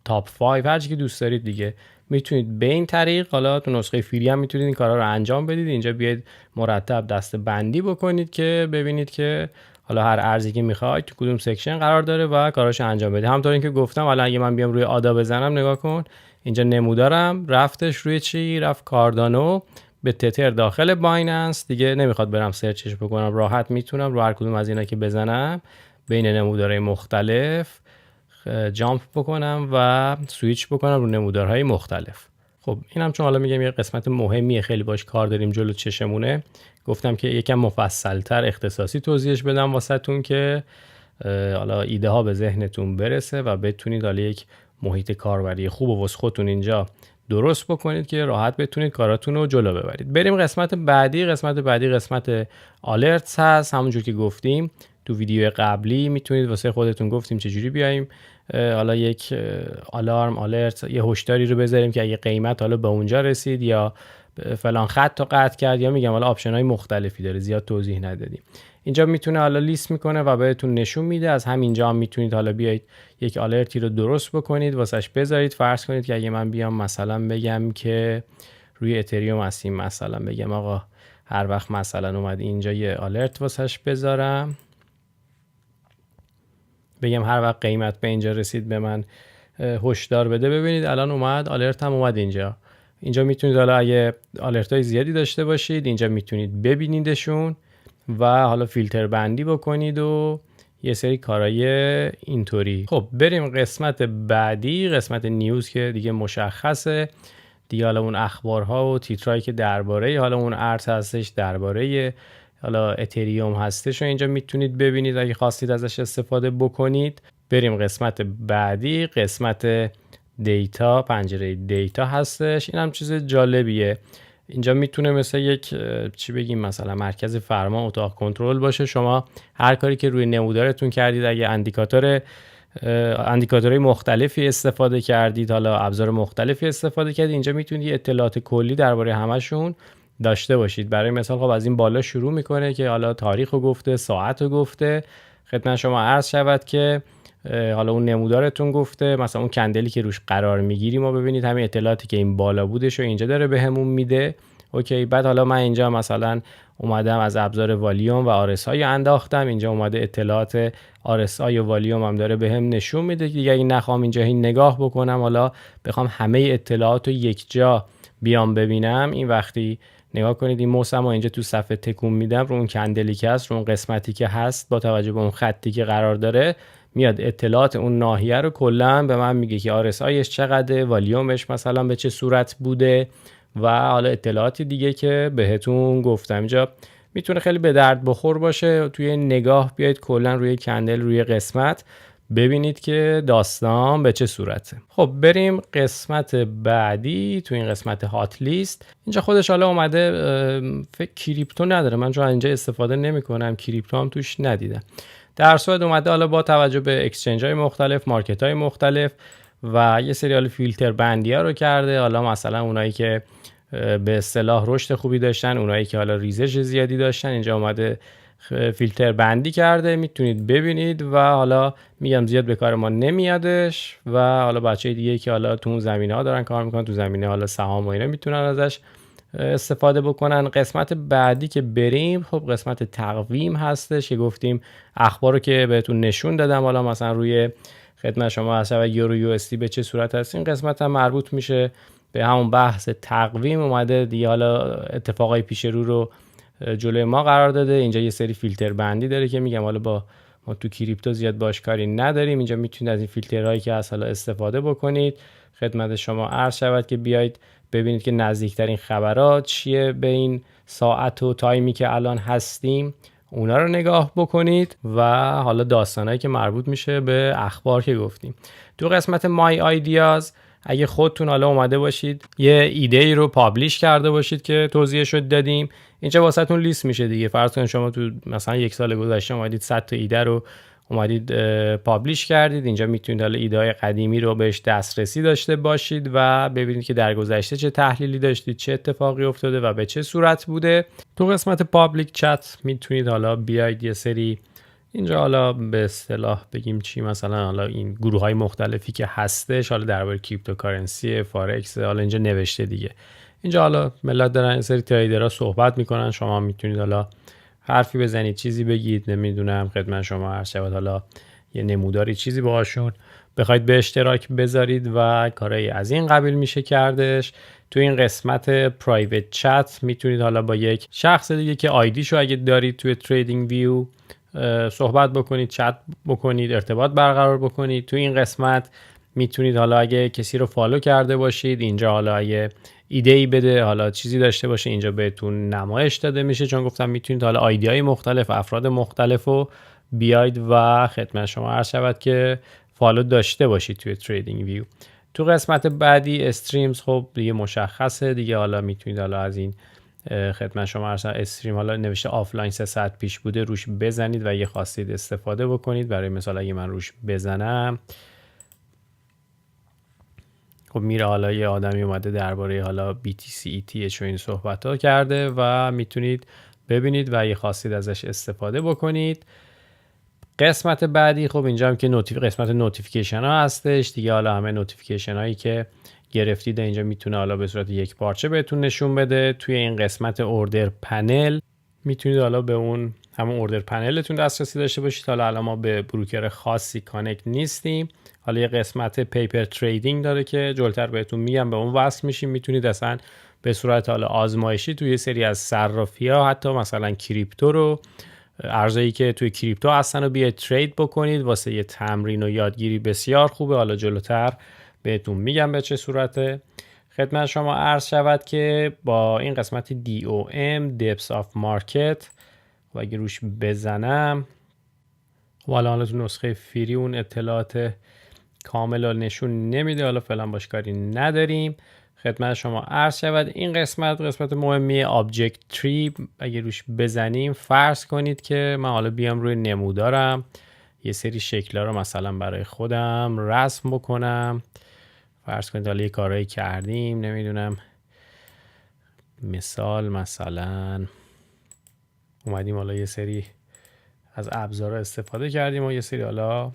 تاپ 5 هر چی که دوست دارید دیگه، میتونید به این طریق حالا تو نسخه فری هم میتونید این کارا رو انجام بدید. اینجا بیاید مرتب دسته بندی بکنید که ببینید که حالا هر ارزی که میخواید تو کدوم سکشن قرار داره و کاراشو انجام بدید. همونطور اینکه گفتم حالا اگه من بیام روی آدا بزنم نگاه کن اینجا نمودارم رفتش روی چی، رفت کاردانو به تتر داخل بایننس دیگه، نمیخواد برم سرچش بکنم، راحت میتونم رو هر کدوم از اینا که بزنم بین نمودارهای مختلف جامپ بکنم و سویچ بکنم رو نمودارهای مختلف. خب اینم چون حالا میگم یه قسمت مهمیه خیلی باش کار داریم جلو چشمونه، گفتم که یکم مفصل‌تر اختصاصی توضیحش بدم واسهتون که حالا ایده ها به ذهنتون برسه و بتونید حالا یک محیط کاربری خوب و واسه خودتون اینجا درست بکنید که راحت بتونید کاراتون رو جلو ببرید. بریم قسمت بعدی. قسمت آلرتس هست. همونجور که گفتیم تو ویدیو قبلی میتونید واسه خودتون گفتیم چجوری بیایم حالا یک آلارم آلرت یه هشداری رو بذاریم که اگه قیمت حالا به اونجا رسید یا فلان خط رو قطع کرد، یا میگم حالا آپشن های مختلفی داره زیاد توضیح ندادیم. اینجا میتونه حالا لیست میکنه و بهتون نشون میده. از همینجا هم میتونید حالا بیایید یک آلرتی رو درست بکنید واسش بذارید. فرض کنید که اگه من بیام مثلا بگم که روی اتریوم هستیم، مثلا بگم آقا هر وقت مثلا اومد اینجا یه آلرت واسش بذارم، بگم هر وقت قیمت به اینجا رسید به من هشدار بده. ببینید الان اومد آلرت هم اومد اینجا. میتونید حالا اگه آلرت های زیادی داشته باشید اینجا میتونید ببینیدشون و حالا فیلتر بندی بکنید و یه سری کارهای اینطوری. خب بریم قسمت بعدی، قسمت نیوز که دیگه مشخصه دیگه، حالا اون اخبارها و تیترایی که درباره حالا اون ارز هستش، درباره حالا اتریوم هستش و اینجا میتونید ببینید اگه خواستید ازش استفاده بکنید. بریم قسمت بعدی، قسمت دیتا، پنجره دیتا هستش. این هم چیز جالبیه. اینجا میتونه مثل یک چی بگیم مثلا مرکز فرمان، اتاق کنترل باشه. شما هر کاری که روی نمودارتون کردید، اگه اندیکاتورهای مختلفی استفاده کردید، حالا ابزار مختلفی استفاده کردید، اینجا میتونید اطلاعات کلی درباره همشون داشته باشید. برای مثال خب از این بالا شروع میکنه که حالا تاریخو گفته، ساعتو گفته. خدمت شما عرض شود که حالا اون نمودارتون گفته مثلا اون کندلی که روش قرار میگیریم و ببینید همین اطلاعاتی که این بالا بودش و اینجا داره بهمون میده. اوکی، بعد حالا من اینجا مثلا اومدم از ابزار والیوم و RSI انداختم، اینجا اومده اطلاعات RSI و والیوم هم داره بهم نشون میده. دیگه این نخوام اینجا این نگاه بکنم، حالا بخوام همه اطلاعات رو یک جا بیام ببینم، این وقتی نگاه کنید این موسم رو اینجا تو صفحه تکون میدم رو اون کندلی که هست، رو اون قسمتی که هست با توجه به اون خطی که قرار داره، میاد اطلاعات اون ناحیه رو کلا به من میگه که RSIش چقدره، والیومش مثلا به چه صورت بوده و حالا اطلاعاتی دیگه که بهتون گفتم. اینجا میتونه خیلی به درد بخور باشه. توی نگاه بیاید کلا روی کندل، روی قسمت ببینید که داستان به چه صورته. خب بریم قسمت بعدی. تو این قسمت هات لیست اینجا خودش حالا اومده فکر کریپتو نداره، من چون اینجا استفاده نمی کنم کریپتو هم توش ندیدم. در صورت اومده حالا با توجه به اکسچنج های مختلف، مارکت های مختلف و یه سری حالا فیلتر بندی ها رو کرده. حالا مثلا اونایی که به اصطلاح رشد خوبی داشتن، اونایی که حالا ریزش زیادی داشتن، اینجا اومده فیلتر بندی کرده، میتونید ببینید و حالا میگم زیاد به کار ما نمیادش و حالا بچه دیگه که حالا تو اون زمینه ها دارن کار میکنن، تو زمینه حالا سهام و اینا میتونن ازش استفاده بکنن. قسمت بعدی که بریم خب قسمت تقویم هستش که گفتیم اخبار رو که بهتون نشون دادم، حالا مثلا روی خدمت شما حساب یورو USD به چه صورت هست. این قسمت هم مربوط میشه به همون بحث تقویم، اومده دیگه حالا اتفاقای پیش رو جلوی ما قرار داده. اینجا یه سری فیلتر بندی داره که میگم حالا با ما تو کریپتو زیاد باش کاری نداریم، اینجا میتونید از این فیلترهایی که هست حالا استفاده بکنید. خدمت شما عرض شود که بیاید ببینید که نزدیکترین خبرات چیه به این ساعت و تایمی که الان هستیم، اونا رو نگاه بکنید و حالا داستانایی که مربوط میشه به اخبار که گفتیم. تو قسمت مای آیدیاز اگه خودتون حالا اومده باشید یه ایده ای رو پابلیش کرده باشید که توضیحش رو دادیم، اینجا واسهتون لیست میشه دیگه. فرض کنید شما تو مثلا یک سال گذشته اومدید 100 تا ایده رو اومدید پابلیش کردید، اینجا میتونید حالا ایده های قدیمی رو بهش دسترسی داشته باشید و ببینید که در گذشته چه تحلیلی داشتید، چه اتفاقی افتاده و به چه صورت بوده. تو قسمت پابلیک چت میتونید حالا بیاید یه سری اینجا حالا به اصطلاح بگیم چی، مثلا حالا این گروه های مختلفی که هستش، حالا درباره کریپتوکارنسی، فارکس، حالا اینجا نوشته دیگه. اینجا حالا ملت دارن این سری تریدرها صحبت میکنن، شما میتونید حالا حرفی بزنید، چیزی بگید، نمیدونم خدمت شما هر شود حالا یه نموداری چیزی باهاشون بخواید به اشتراک بذارید و کارهای از این قبیل میشه کردش. تو این قسمت پرایوت چت میتونید حالا با یک شخص دیگه که آیدیشو اگه دارید توی تریدینگ ویو صحبت بکنید، چت بکنید، ارتباط برقرار بکنید. تو این قسمت میتونید حالا اگه کسی رو فالو کرده باشید، اینجا حالا اگه ایده‌ای بده، حالا چیزی داشته باشه، اینجا بهتون نمایش داده میشه. چون گفتم میتونید حالا آیدی‌های مختلف، افراد مختلف رو بیاید و خدمت شما عرض شود که فالو داشته باشید توی تریدینگ ویو. تو قسمت بعدی استریمز خب دیگه مشخصه دیگه، حالا میتونید حالا از این خدمت شما عرض استریم حالا نوشته آفلاین 3 ساعت پیش بوده روش بزنید و اگه خواستید استفاده بکنید. برای مثال اگه من روش بزنم خب میره حالا یه آدمی اومده درباره حالا BTC ETH و این صحبت ها کرده و میتونید ببینید و اگه خواستید ازش استفاده بکنید. قسمت بعدی خب اینجا هم که قسمت نوتیفیکیشن ها هستش دیگه، حالا همه نوتیفیکیشن هایی که گرفتید اینجا میتونه حالا به صورت یک پارچه بهتون نشون بده. توی این قسمت اوردر پنل میتونید حالا به اون همون اوردر پنلتون دسترسی داشته باشید. حالا ما به بروکر خاصی کانکت نیستیم. حالا یه قسمت پیپر تریدینگ داره که جلوتر بهتون میگم، به اون وصل میشیم. میتونید اصلا به صورت حالا آزمایشی توی یه سری از صرافی‌ها حتی مثلا کریپتو رو، ارزایی که توی کریپتو هستن رو بیاید ترید بکنید. واسه یه تمرین و یادگیری بسیار خوبه. حالا جلوتر بهتون میگم به چه صورته. خدمت شما عرض شود که با این قسمت DOM Depth of Market و اگه روش بزنم حالا تو نسخه فری اون اطلاعات کامل نشون نمیده، حالا فعلا باش کاری نداریم. خدمت شما عرض شود این قسمت مهمیه Object Tree. اگه روش بزنیم فرض کنید که من حالا بیام روی نمودارم یه سری شکل‌ها رو مثلا برای خودم رسم بکنم. فرض کنید حالا یه کارایی کردیم، نمیدونم مثلا اومدیم حالا یه سری از ابزارها استفاده کردیم و یه سری حالا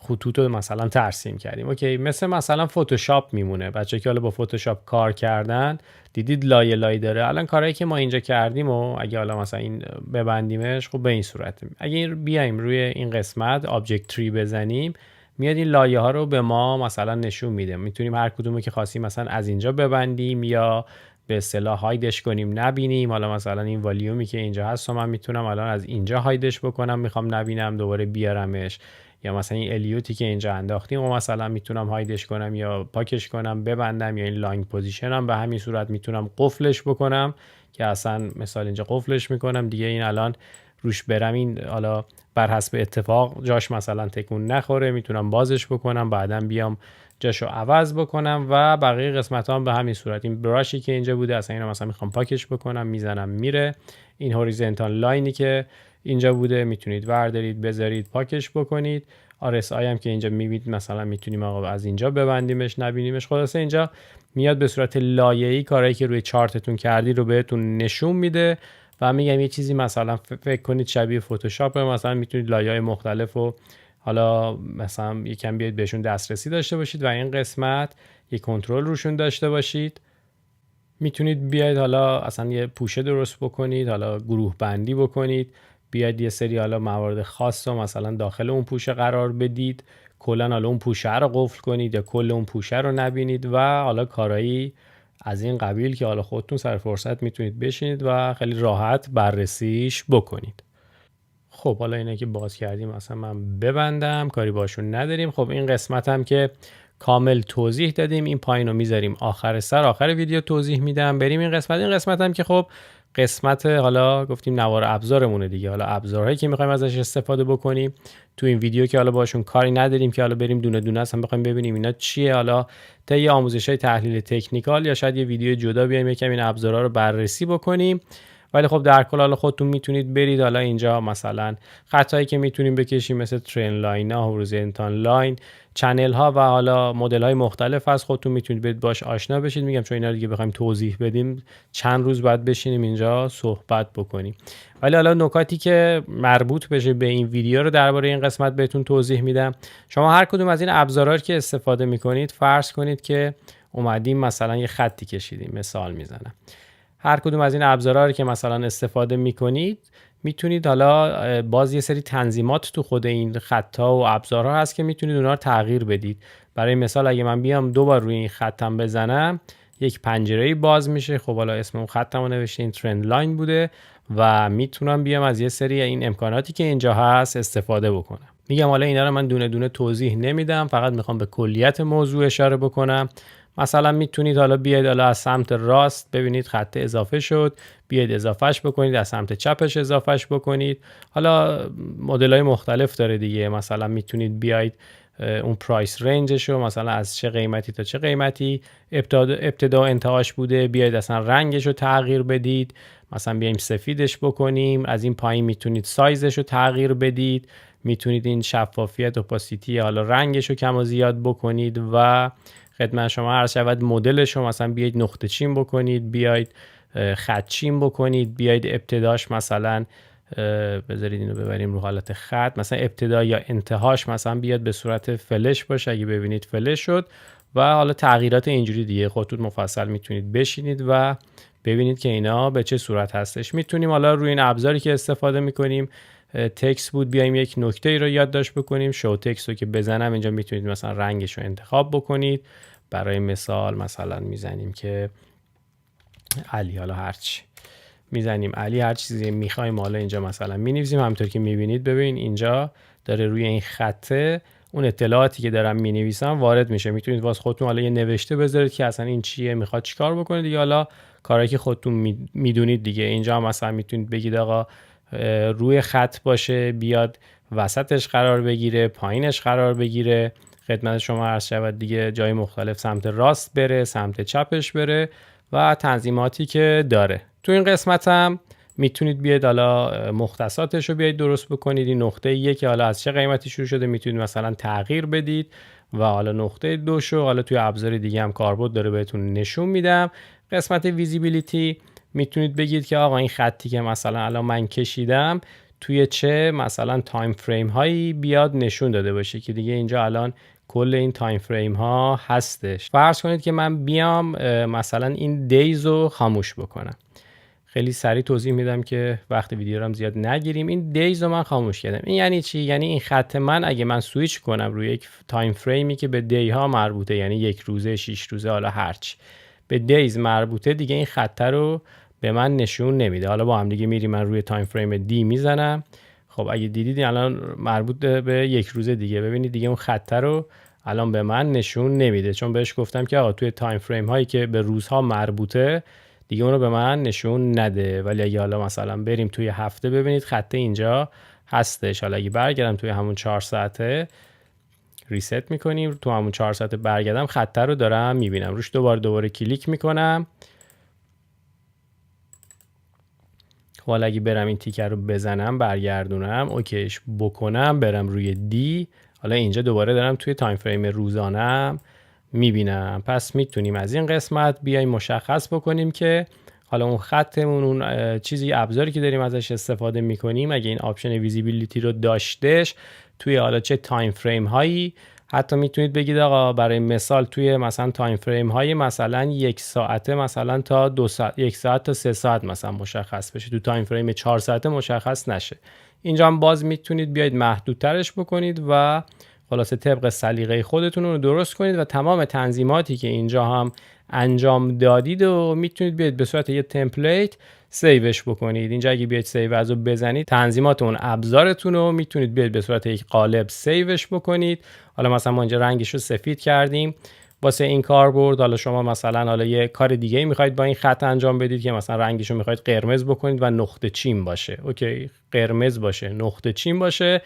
خطوط رو مثلا ترسیم کردیم. اوکی، مثلا فتوشاپ میمونه. بچه که حالا با فتوشاپ کار کردن دیدید لایه داره. الان کارهایی که ما اینجا کردیم و اگه حالا مثلا این ببندیمش، خب به این صورت اگه بیایم روی این قسمت آبجکت تری بزنیم، میاد این لایه ها رو به ما مثلا نشون میده. میتونیم هر کدومو که خواستیم مثلا از اینجا ببندیم یا به اصطلاح هایدش کنیم نبینیم. حالا مثلا این والیومی که اینجا هست من میتونم الان از اینجا هایدش بکنم، میخوام نبینم دوباره بیارمش. یا مثلا این الیوتی که اینجا انداختیم و مثلا میتونم هایدش کنم یا پاکش کنم، ببندم. یا این لاین پوزیشن هم به همین صورت میتونم قفلش بکنم که اصلا مثال اینجا قفلش میکنم دیگه. این الان روش برم این حالا بر حسب اتفاق جاش مثلا تکون نخوره، میتونم بازش بکنم، بعدم بیام جاشو عوض بکنم و بقیه قسمت ها هم به همین صورت. این براشی که اینجا بوده اصلا اینو مثلا میخوام پاکش بکنم، میزنم میره. این هوریزونتال لاینی که اینجا بوده میتونید وردارید بذارید پاکش بکنید. RSI هم که اینجا میبینید مثلا میتونیم آقا از اینجا ببندیمش نبینیمش. خلاصه اینجا میاد به صورت لایه‌ای کارهایی که روی چارتتون کردی رو بهتون نشون میده و میگم یه چیزی مثلا فکر کنید شبیه فتوشاپ، مثلا میتونید لایه‌های مختلف و حالا مثلا یکم بیاید بهشون دسترسی داشته باشید و این قسمت یه کنترل روشون داشته باشید. میتونید بیاید حالا اصلا یه پوشه درست بکنید، حالا گروه بندی بکنید، بیاید یه سری حالا موارد خاص رو مثلا داخل اون پوشه قرار بدید، کلا حالا اون پوشه رو قفل کنید یا کل اون پوشه رو نبینید و حالا کارایی از این قبیل که حالا خودتون سر فرصت میتونید بشینید و خیلی راحت بررسیش بکنید. خب حالا اینا که باز کردیم مثلا من ببندم، کاری باشون نداریم. خب این قسمت هم که کامل توضیح دادیم، این پایین رو میذاریم آخر ویدیو توضیح میدم. بریم این قسمت هم که خب قسمت حالا گفتیم نوار ابزارمونه دیگه. حالا ابزارهایی که میخوایم ازش استفاده بکنیم تو این ویدیو که حالا باشون کاری نداریم که حالا بریم دونه دونه اصلا بخوایم ببینیم اینا چیه، حالا تا یه آموزشای تحلیل تکنیکال یا شاید یه ویدیو جدا بیایم یکم این ابزارها رو بررسی بکنیم. ولی خب در کل حالا خودتون میتونید برید حالا اینجا مثلا خطایی که میتونیم بکشیم مثل ترن لاین ها، هوریزونتال لاین، چنل ها و حالا مدل های مختلف هست، خودتون میتونید برید باش آشنا بشید. میگم چون اینا دیگه بخوایم توضیح بدیم چند روز بعد بشینیم اینجا صحبت بکنیم. ولی حالا نکاتی که مربوط بشه به این ویدیو رو درباره این قسمت بهتون توضیح میدم. شما هر کدوم از این ابزارها که استفاده میکنید فرض کنید که اومدیم مثلا یه خطی کشیدیم، مثال میزنم. هر کدوم از این ابزارها رو که مثلا استفاده میکنید میتونید حالا باز یه سری تنظیمات تو خود این خطا و ابزارها هست که میتونید اونها رو تغییر بدید. برای مثال اگه من بیام دوبار روی این خطم بزنم یک پنجره‌ای باز میشه. خب حالا اسم اون خطمو نوشته این ترند لاین بوده و میتونم بیام از یه سری این امکاناتی که اینجا هست استفاده بکنم. میگم حالا اینا رو من دونه دونه توضیح نمیدم، فقط میخوام به کلیت موضوع اشاره بکنم. مثلا میتونید حالا بیاید حالا از سمت راست ببینید خط اضافه شد، بیاید اضافهش بکنید، از سمت چپش اضافهش بکنید. حالا مدل‌های مختلف داره دیگه. مثلا میتونید بیاید اون پرایس رنجش رو مثلا از چه قیمتی تا چه قیمتی ابتدا و انتهاش بوده، بیاید اصلا رنگش رو تغییر بدید، مثلا بیایم سفیدش بکنیم. از این پایین میتونید سایزش رو تغییر بدید، میتونید این شفافیت اوپاسیتی حالا رنگش رو کم و زیاد بکنید و خدمت شما عرض شود مدلش رو مثلا بیاید نقطه چین بکنید، بیاید خط چین بکنید، بیاید ابتداش مثلا بذارید اینو ببریم رو حالت خط، مثلا ابتدا یا انتهاش مثلا بیاد به صورت فلش باشه اگه ببینید فلش شد و حالا تغییرات اینجوری دیگه خودتون مفصل میتونید بشینید و ببینید که اینا به چه صورت هستش. میتونیم حالا روی این ابزاری که استفاده میکنیم تکست بود بیایم یک نکته ای رو یادداشت بکنیم. شو تکست رو که بزنم اینجا میتونید مثلا رنگش رو انتخاب بکنید. برای مثال مثلا میزنیم که علی، حالا هرچی میزنیم علی، هر چیزی میخوایم حالا اینجا مثلا مینویسیم. همونطور که میبینید ببین اینجا داره روی این خطه اون اطلاعاتی که دارم مینویسم وارد میشه. میتونید واسه خودتون حالا یه نوشته بذارید که اصلا این چیه، میخواد چیکار بکنه دیگه. حالا کاری که خودتون میدونید دیگه. اینجا هم مثلا میتونید بگید آقا روی خط باشه، بیاد وسطش قرار بگیره، پایینش قرار بگیره. خدمت شما عرض شود دیگه جای مختلف سمت راست بره، سمت چپش بره و تنظیماتی که داره. تو این قسمت هم میتونید بیاید حالا مختصاتش رو بیاید درست بکنید. این نقطه یک که حالا از چه قیمتی شروع شده میتونید مثلا تغییر بدید و حالا نقطه دو شو حالا توی ابزار دیگه هم کاربرد داره بهتون نشون میدم. قسمت ویزیبیلیتی میتونید بگید که آقا این خطی که مثلا الان من کشیدم توی چه مثلا تایم فریم هایی بیاد نشون داده باشه که دیگه اینجا الان کل این تایم فریم ها هستش. فرض کنید که من بیام مثلا این دیز رو خاموش بکنم. خیلی سریع توضیح میدم که وقت ویدیو رو هم زیاد نگیریم. این دیز رو من خاموش کردم. این یعنی چی؟ یعنی این خط من اگه من سویچ کنم روی یک تایم فریمی که به دی ها مربوطه، یعنی 1 روزه، 6 روزه، حالا هرچی به دیز مربوطه، دیگه این خط رو به من نشون نمیده. حالا با هم دیگه میریم، من روی تایم فریم دی میزنم. خب اگه دیدید الان مربوط به 1 روزه دیگه، ببینید دیگه اون خط رو الان به من نشون نمیده، چون بهش گفتم که آقا توی تایم فریم هایی که به روزها مربوطه دیگه اون رو به من نشون نده. ولی اگه حالا مثلا بریم توی هفته، ببینید خط اینجا هستش. حالا اگه برگردم توی همون 4 ساعته ریست میکنیم، تو همون 4 ساعته برگردم خط رو دارم میبینم، روش دوباره کلیک میکنم. حالا اگه برم این تیکر رو بزنم، برگردونم، اوکیش بکنم، برم روی دی، حالا اینجا دوباره دارم توی تایم فریم روزانم میبینم. پس میتونیم از این قسمت بیایم مشخص بکنیم که حالا اون خطمون، اون چیزی، ابزاری که داریم ازش استفاده میکنیم، اگه این آپشن ویزیبیلیتی رو داشتش توی حالا چه تایم فریم هایی، حتی میتونید بگید آقا برای مثال توی مثلا تایم فریم های مثلا 1 ساعته مثلا تا 2 ساعت، 1 ساعت تا 3 ساعت مثلا مشخص بشه، تو تایم فریم 4 ساعته مشخص نشه. اینجا هم باز میتونید بیاید محدودترش بکنید و خلاصه طبق سلیقه خودتون رو درست کنید و تمام تنظیماتی که اینجا هم انجام دادید و میتونید بیاید به صورت یه تمپلیت سیوش بکنید. اینجا اگه بیاید سیو ازو بزنید، تنظیمات اون ابزارتون رو میتونید بیاید به صورت یک قالب سیوش بکنید. حالا مثلا ما اینجا رنگش رو سفید کردیم واسه این کاربرد. حالا شما مثلا یه کار دیگه میخواید با این خط انجام بدید که مثلا رنگش رو میخواید قرمز بکنید و نقطه چین باشه. اوکی، قرمز باشه، نقطه چین باشه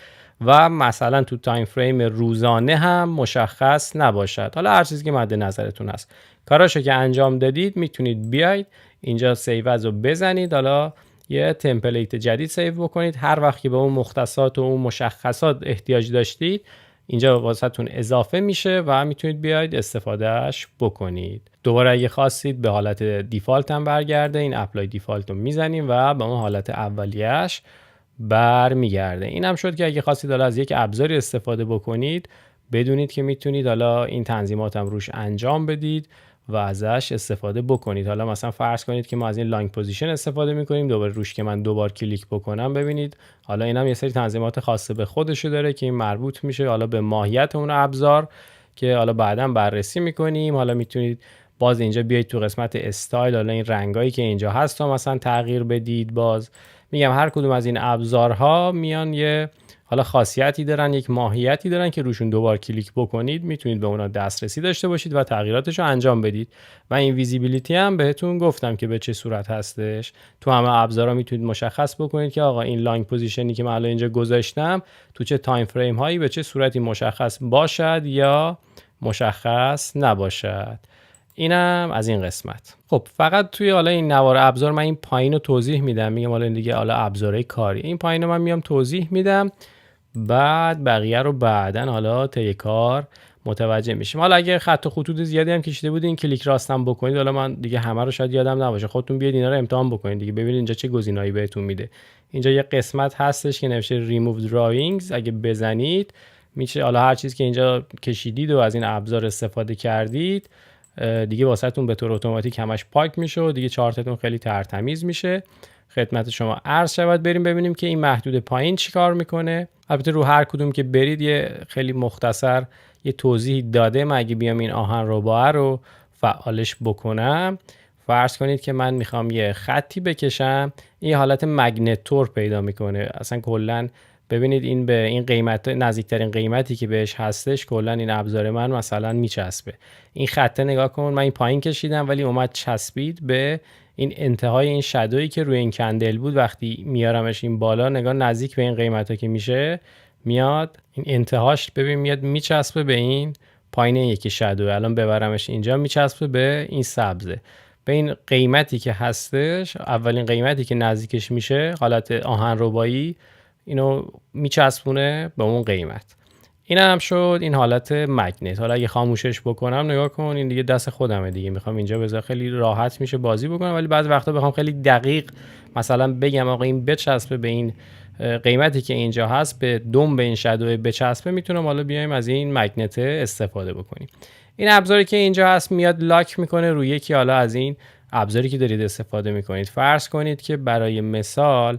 و مثلا تو تایم فریم روزانه هم مشخص نباشد. حالا هر چیزی که مد نظرتون هست. کاراشو که انجام دادید میتونید بیاید اینجا سیو ازو بزنید، حالا یه تمپلیت جدید سیو بکنید. هر وقت که به اون مختصات و اون مشخصات احتیاج داشتید اینجا واسهتون اضافه میشه و میتونید بیاید استفادهش بکنید. دوباره اگه خواستید به حالت دیفالت هم برگرده، این اپلای دیفالت رو میزنیم و به اون حالت اولیه‌اش برمیگرده. این هم شد که اگه خواستید حالا از یک ابزاری استفاده بکنید، بدونید که میتونید حالا این تنظیمات هم روش انجام بدید و ازش استفاده بکنید. حالا مثلا فرض کنید که ما از این لانگ پوزیشن استفاده میکنیم، دوباره روش که من 2 بار کلیک بکنم، ببینید حالا اینم یه سری تنظیمات خاصه به خودشو داره که این مربوط میشه حالا به ماهیت اون ابزار که حالا بعداً بررسی میکنیم. حالا میتونید باز اینجا بیاید تو قسمت استایل، حالا این رنگایی که اینجا هست رو مثلا تغییر بدید. باز میگم هر کدوم از این ابزارها میان یه حالا خاصیتی دارن، یک ماهیتی دارن که روشون 2 بار کلیک بکنید میتونید به اونا دسترسی داشته باشید و تغییراتش رو انجام بدید. و این ویزیبیلیتی هم بهتون گفتم که به چه صورت هستش. تو همه ابزارها میتونید مشخص بکنید که آقا این لانگ پوزیشنی که من الان اینجا گذاشتم تو چه تایم فریم هایی به چه صورتی مشخص باشد یا مشخص نباشد. اینم از این قسمت. خب فقط توی حالا این نوار ابزار من این پایین رو توضیح میدم، میگم حالا این دیگه حالا ابزارهای کاری، این پایین رو من میام توضیح میدم، بعد بقیه رو بعدن حالا طی کار متوجه میشیم. حالا اگه خط و خطوط زیادی هم کشیده بودین کلیک راستم بکنید، حالا من دیگه همه رو شاید یادم نباشه، خودتون بیاید اینا رو امتحان بکنید دیگه، ببینید اینجا چه گزینه‌ای بهتون میده. اینجا یه قسمت هستش که نوشته remove drawings، اگه بزنید میشه حالا هر چیزی که اینجا کشیدید و از این ابزار استفاده کردید دیگه واسهتون به طور اتوماتیک همش پاک میشه و دیگه چارتتون خیلی ترتمیز میشه. خدمت شما عرض شود بریم ببینیم که این محدود پایین چیکار میکنه. البته رو هر کدوم که برید یه خیلی مختصر یه توضیح داده. من اگه بیام این آهن رباعه رو فعالش بکنم، فرض کنید که من میخوام یه خطی بکشم، این حالت مگنتور پیدا میکنه. اصلا کلا ببینید این به این قیمت، نزدیکترین قیمتی که بهش هستش کلا این ابزار من مثلا میچسبه. این خطه نگاه کن، من این پایین کشیدم ولی اومد چسبید به این انتهای این شادویی که روی این کندل بود. وقتی میارمش این بالا، نگاه نزدیک به این قیمتا که میشه میاد این انتهاش، ببین میاد میچسبه به این پایین یکی شادو. الان ببرمش اینجا میچسبه به این سبزه، به این قیمتی که هستش. اولین قیمتی که نزدیکش میشه حالت آهن ربایی، اینو میچسبونه به اون قیمت. این هم شد این حالت مگنت. حالا اگه خاموشش بکنم نگاه کن، این دیگه دست خودمه دیگه، میخوام اینجا بذار خیلی راحت میشه بازی بکنم، ولی بعضی وقتا بخوام خیلی دقیق مثلا بگم آقا این بچسبه به این قیمتی که اینجا هست به دم به این شادو بچسبه، میتونم حالا بیایم از این مگنت استفاده بکنیم. این ابزاری که اینجا هست میاد لاک میکنه روی یکی حالا از این ابزاری که دارید استفاده میکنید. فرض کنید که برای مثال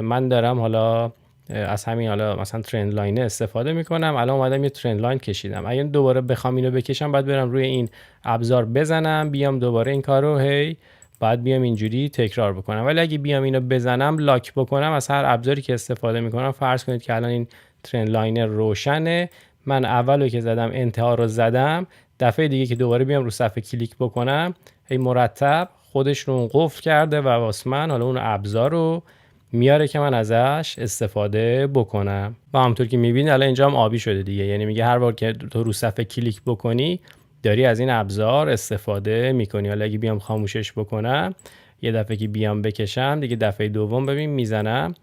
من دارم حالا از همین حالا مثلا ترند لاین استفاده میکنم. الان اومدم یه ترند لاین کشیدم. اگه دوباره بخوام اینو بکشم بعد برم روی این ابزار بزنم، بیام دوباره این کارو بعد بیام اینجوری تکرار بکنم. ولی اگه بیام اینو بزنم لاک بکنم از هر ابزاری که استفاده میکنم، فرض کنید که الان این ترند لاین روشنه، من اولو که زدم انتها رو زدم، دفعه دیگه که دوباره بیام رو صفحه کلیک بکنم هی مرتب خودش رو قفل کرده و واسه من حالا اون ابزار رو میاره که من ازش استفاده بکنم. و همونطور که میبینید الان اینجا هم آبی شده دیگه، یعنی میگه هر بار که تو رو صفحه کلیک بکنی داری از این ابزار استفاده میکنی. حالا اگه بیام خاموشش بکنم، یه دفعه که بیام بکشم دیگه، دفعه دوم ببین میزنم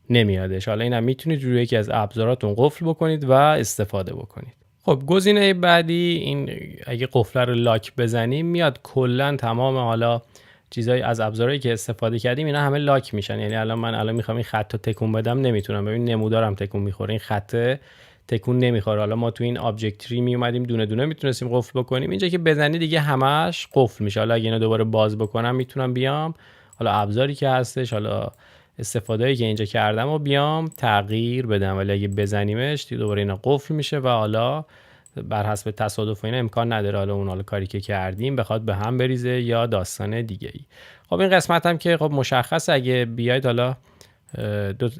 نمیادش. حالا اینم میتونید روی یکی از ابزاراتون قفل بکنید و استفاده بکنید. خب گزینه بعدی این، اگه قفل رو لاک بزنیم میاد کلا تمام حالا چیزای از ابزارهایی که استفاده کردیم اینا همه لاک میشن. یعنی الان میخوام این خط رو تکون بدم نمیتونم، ببین نمودارم تکون میخوره، این خط تکون نمیخوره. حالا ما تو این آبجکت تری می اومدیم دونه دونه میتونستیم قفل بکنیم، اینجا که بزنی دیگه همش قفل میشه. حالا اگه اینو دوباره باز بکنم میتونم بیام حالا ابزاری که هستش، حالا استفاده‌ای که اینجا کردم و بیام تغییر بدم، ولی اگه بزنیمش دوباره اینا قفل میشه و حالا بر حسب تصادف اینا امکان نداره حالا اون حالا کاری که کردیم بخواد به هم بریزه یا داستان دیگه ای. خب این قسمت هم که خب مشخصه، اگه بیاید حالا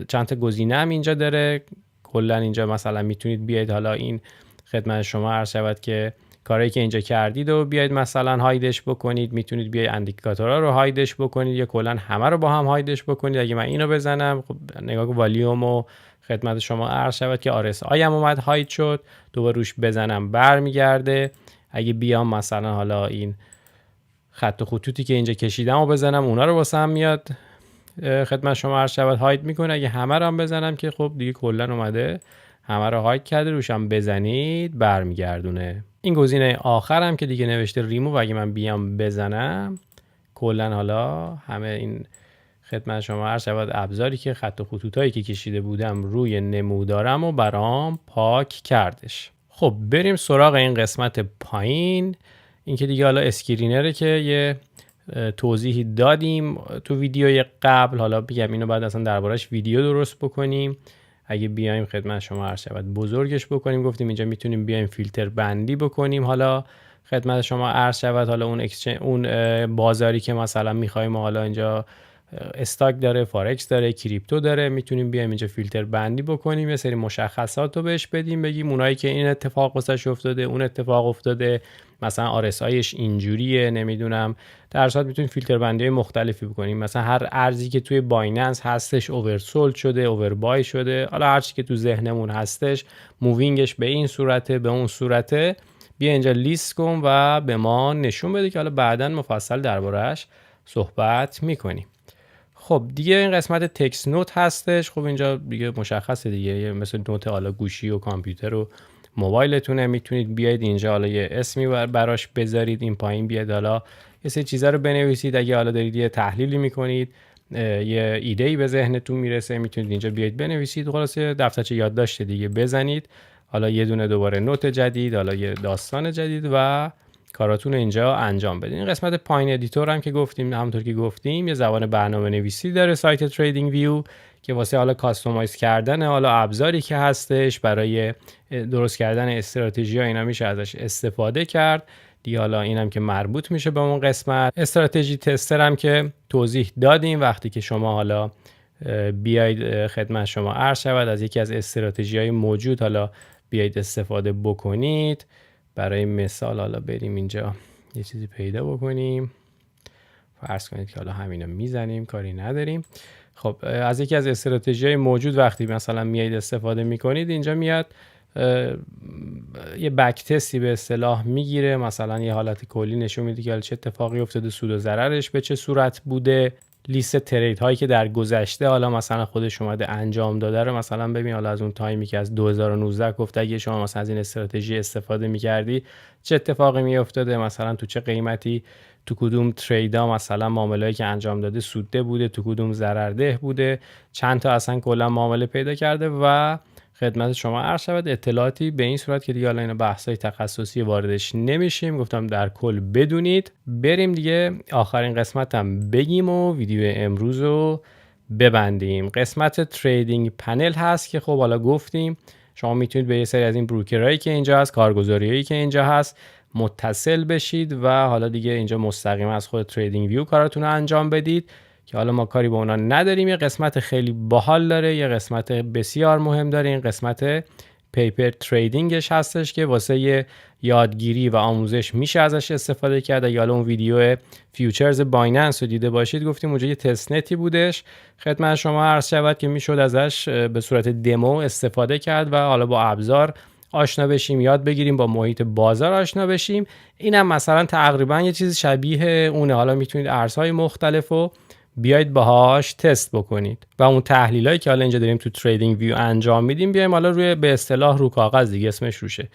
چند تا گزینه هم اینجا داره. کلا اینجا مثلا میتونید بیاید حالا این خدمت شما عرض شود که کاری که اینجا کردید و بیاید مثلا هایدش بکنید، میتونید بیاید اندیکاتورها رو هایدش بکنید یا کلا همه رو با هم هایدش بکنید. اگه من اینو بزنم خب نگاه کن والیوم و خدمت شما عرض شود که RSI هم اومد هاید شد، دوباره روش بزنم برمیگرده. اگه بیام مثلا حالا این خط و خطوطی که اینجا کشیدم و بزنم اونا رو واسه هم میاد خدمت شما عرض شود هاید میکنه. اگه همه رو هم بزنم که خب دیگه کلا اومده همه رو هاید کرده، روش هم بزنید برمیگردونه. این گزینه آخرم که دیگه نوشته ریموو، اگه من بیام بزنم کلا حالا همه این خدمت شما عرض شود ابزاری که خط و خطوطایی که کشیده بودم روی نمودارم و برام پاک کردش. خب بریم سراغ این قسمت پایین. این که دیگه حالا اسکرینره که یه توضیحی دادیم تو ویدیوی قبل، حالا بگم اینو بعد اصلا دربارش ویدیو درست بکنیم. اگه بیایم خدمت شما عرض شود بزرگش بکنیم، گفتیم اینجا میتونیم بیایم فیلتر بندی بکنیم. حالا خدمت شما عرض شود حالا اون بازاری که مثلا میخوایم، حالا اینجا استاک داره، فارکس داره، کریپتو داره، میتونیم بیایم اینجا فیلتر بندی بکنیم، یه سری مشخصات رو بهش بدیم، بگیم اونایی که این اتفاق واسش افتاده، اون اتفاق افتاده، مثلا RSIش اینجوریه، نمیدونم در صورت میتونیم فیلتر بندی مختلفی بکنیم. مثلا هر ارزی که توی بایننس هستش اوورسولد شده، اووربای شده، حالا هر چی که تو ذهنمون هستش، مووینگش به این صورته به اون صورته، بیا اینجا لیست کن و به ما نشون بده که حالا بعداً مفصل درباره‌اش صحبت میکنیم. خب دیگه این قسمت تکست نوت هستش. خب اینجا دیگه مشخصه دیگه، مثل نوت حالا گوشی و کامپیوتر و موبایلتونه، میتونید بیاید اینجا حالا یه اسمی براش بذارید، این پایین بیاد حالا یه سری چیزا رو بنویسید. اگه حالا دارید یه تحلیلی میکنید، یه ایده‌ای به ذهنتون میرسه، میتونید اینجا بیاید بنویسید. خلاصه دفترچه یادداشت دیگه بزنید، حالا یه دونه دوباره نوت جدید، حالا یه داستان جدید و کاراتون اینجا انجام بدین. این قسمت پایین ادیتور هم که گفتیم، همونطور که گفتیم یه زبان برنامه نویسی داره سایت تریدینگ ویو که واسه حالا کاستومایز کردن حالا ابزاری که هستش برای درست کردن استراتژی ها اینا میشه ازش استفاده کرد دیگه. حالا اینم که مربوط میشه به اون قسمت. استراتژی تستر هم که توضیح دادیم، وقتی که شما حالا بیاید خدمت شما عرض شود از یکی از استراتژی های موجود حالا بیاید استفاده بکنید. برای مثال حالا بریم اینجا یه چیزی پیدا بکنیم، فرض کنید که حالا همینو میزنیم، کاری نداریم. خب از یکی از استراتژی‌های موجود وقتی مثلا میایید استفاده میکنید، اینجا میاد یه بک تستی به اصطلاح میگیره، مثلا یه حالت کلی نشون میده که چه اتفاقی افتاده، سود و ضررش به چه صورت بوده، لیست ترید هایی که در گذشته حالا مثلا خودش اومده انجام داده رو مثلا ببین، حالا از اون تایمی که از 2019 گفته اگه شما مثلا از این استراتژی استفاده میکردی چه اتفاقی میافتاده، مثلا تو چه قیمتی تو کدوم تریدا مثلا معامله‌ای که انجام داده سودده بوده، تو کدوم ضررده بوده، چند تا اصلا کلا معامله پیدا کرده و خدمت شما عرض شود اطلاعاتی به این صورت که دیگه حالا اینا بحث‌های تخصصی واردش نمیشیم، گفتم در کل بدونید. بریم دیگه آخرین قسمتم بگیم و ویدیو امروز رو ببندیم. قسمت تریدینگ پنل هست که خب حالا گفتیم شما میتونید به یه سری از این بروکرایی که اینجا هست، کارگزاریایی که اینجا هست متصل بشید و حالا دیگه اینجا مستقیما از خود تریدینگ ویو کاراتون رو انجام بدید که حالا ما کاری با اونا نداریم. یه قسمت خیلی باحال داره، یه قسمت بسیار مهم داره، این قسمت پیپر تریدینگش هستش که واسه یادگیری و آموزش میشه ازش استفاده کرد. یا حالا اون ویدیو فیوچرز بایننس رو دیده باشید گفتیم اونجا یه تست نتی بودش خدمت شما عرض شود که میشد ازش به صورت دمو استفاده کرد و حالا با ابزار آشنا بشیم، یاد بگیریم، با محیط بازار آشنا بشیم. اینم مثلا تقریبا یه چیز شبیه اونه. حالا میتونید ارزهای مختلف رو بیاید باهاش تست بکنید و اون تحلیلایی که حالا اینجا داریم تو تریدینگ ویو انجام میدیم بیایم حالا روی به اصطلاح رو کاغذ دیگه اسمش روشه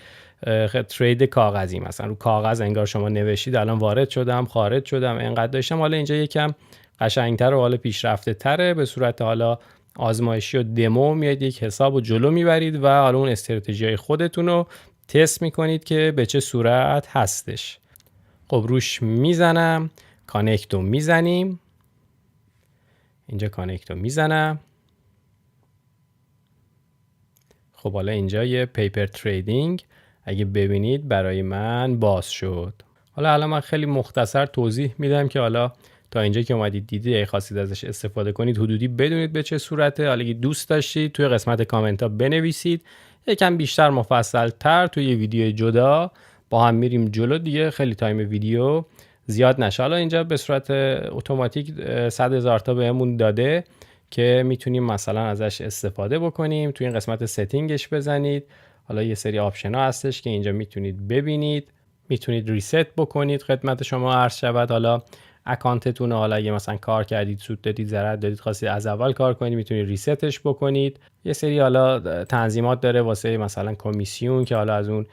ترید کاغذی، مثلا رو کاغذ انگار شما نوشید الان وارد شدم خارج شدم انقدر داشتم. حالا اینجا یکم قشنگتر و حالا پیشرفته تره به صورت حالا آزمایشی و دمو میاد یک حساب و جلو میبرید و حالا اون استراتژی خودتون رو تست میکنید که به چه صورت هستش. خب روش میزنم، کانکت رو میزنیم، اینجا کانکت رو میزنم. خب حالا اینجا یه پیپر تریدینگ اگه ببینید برای من باز شد. حالا من خیلی مختصر توضیح میدم که حالا تا اینجا که اومدید دیدید اگه خواستید ازش استفاده کنید حدودی بدونید به چه صورته. حالا اگه دوست داشتید توی قسمت کامنت ها بنویسید، یکم بیشتر مفصل تر توی یه ویدیو جدا با هم میریم جلو دیگه، خیلی تایم ویدیو زیاد نشه. حالا اینجا به صورت اتوماتیک 100,000 تا بهمون داده که میتونیم مثلا ازش استفاده بکنیم. توی این قسمت ستینگش بزنید، حالا یه سری آپشن ها هستش که اینجا میتونید ببینید، میتونید ریست بکنید خدمت شما عرض شود. حالا اکانتتون حالا اگه مثلا کار کردید سود دادید ضرر دادید خواستید از اول کار کنید میتونید ریستش بکنید. یه سری حالا تنظیمات داره واسه مثلا کمیسیون که حالا از اون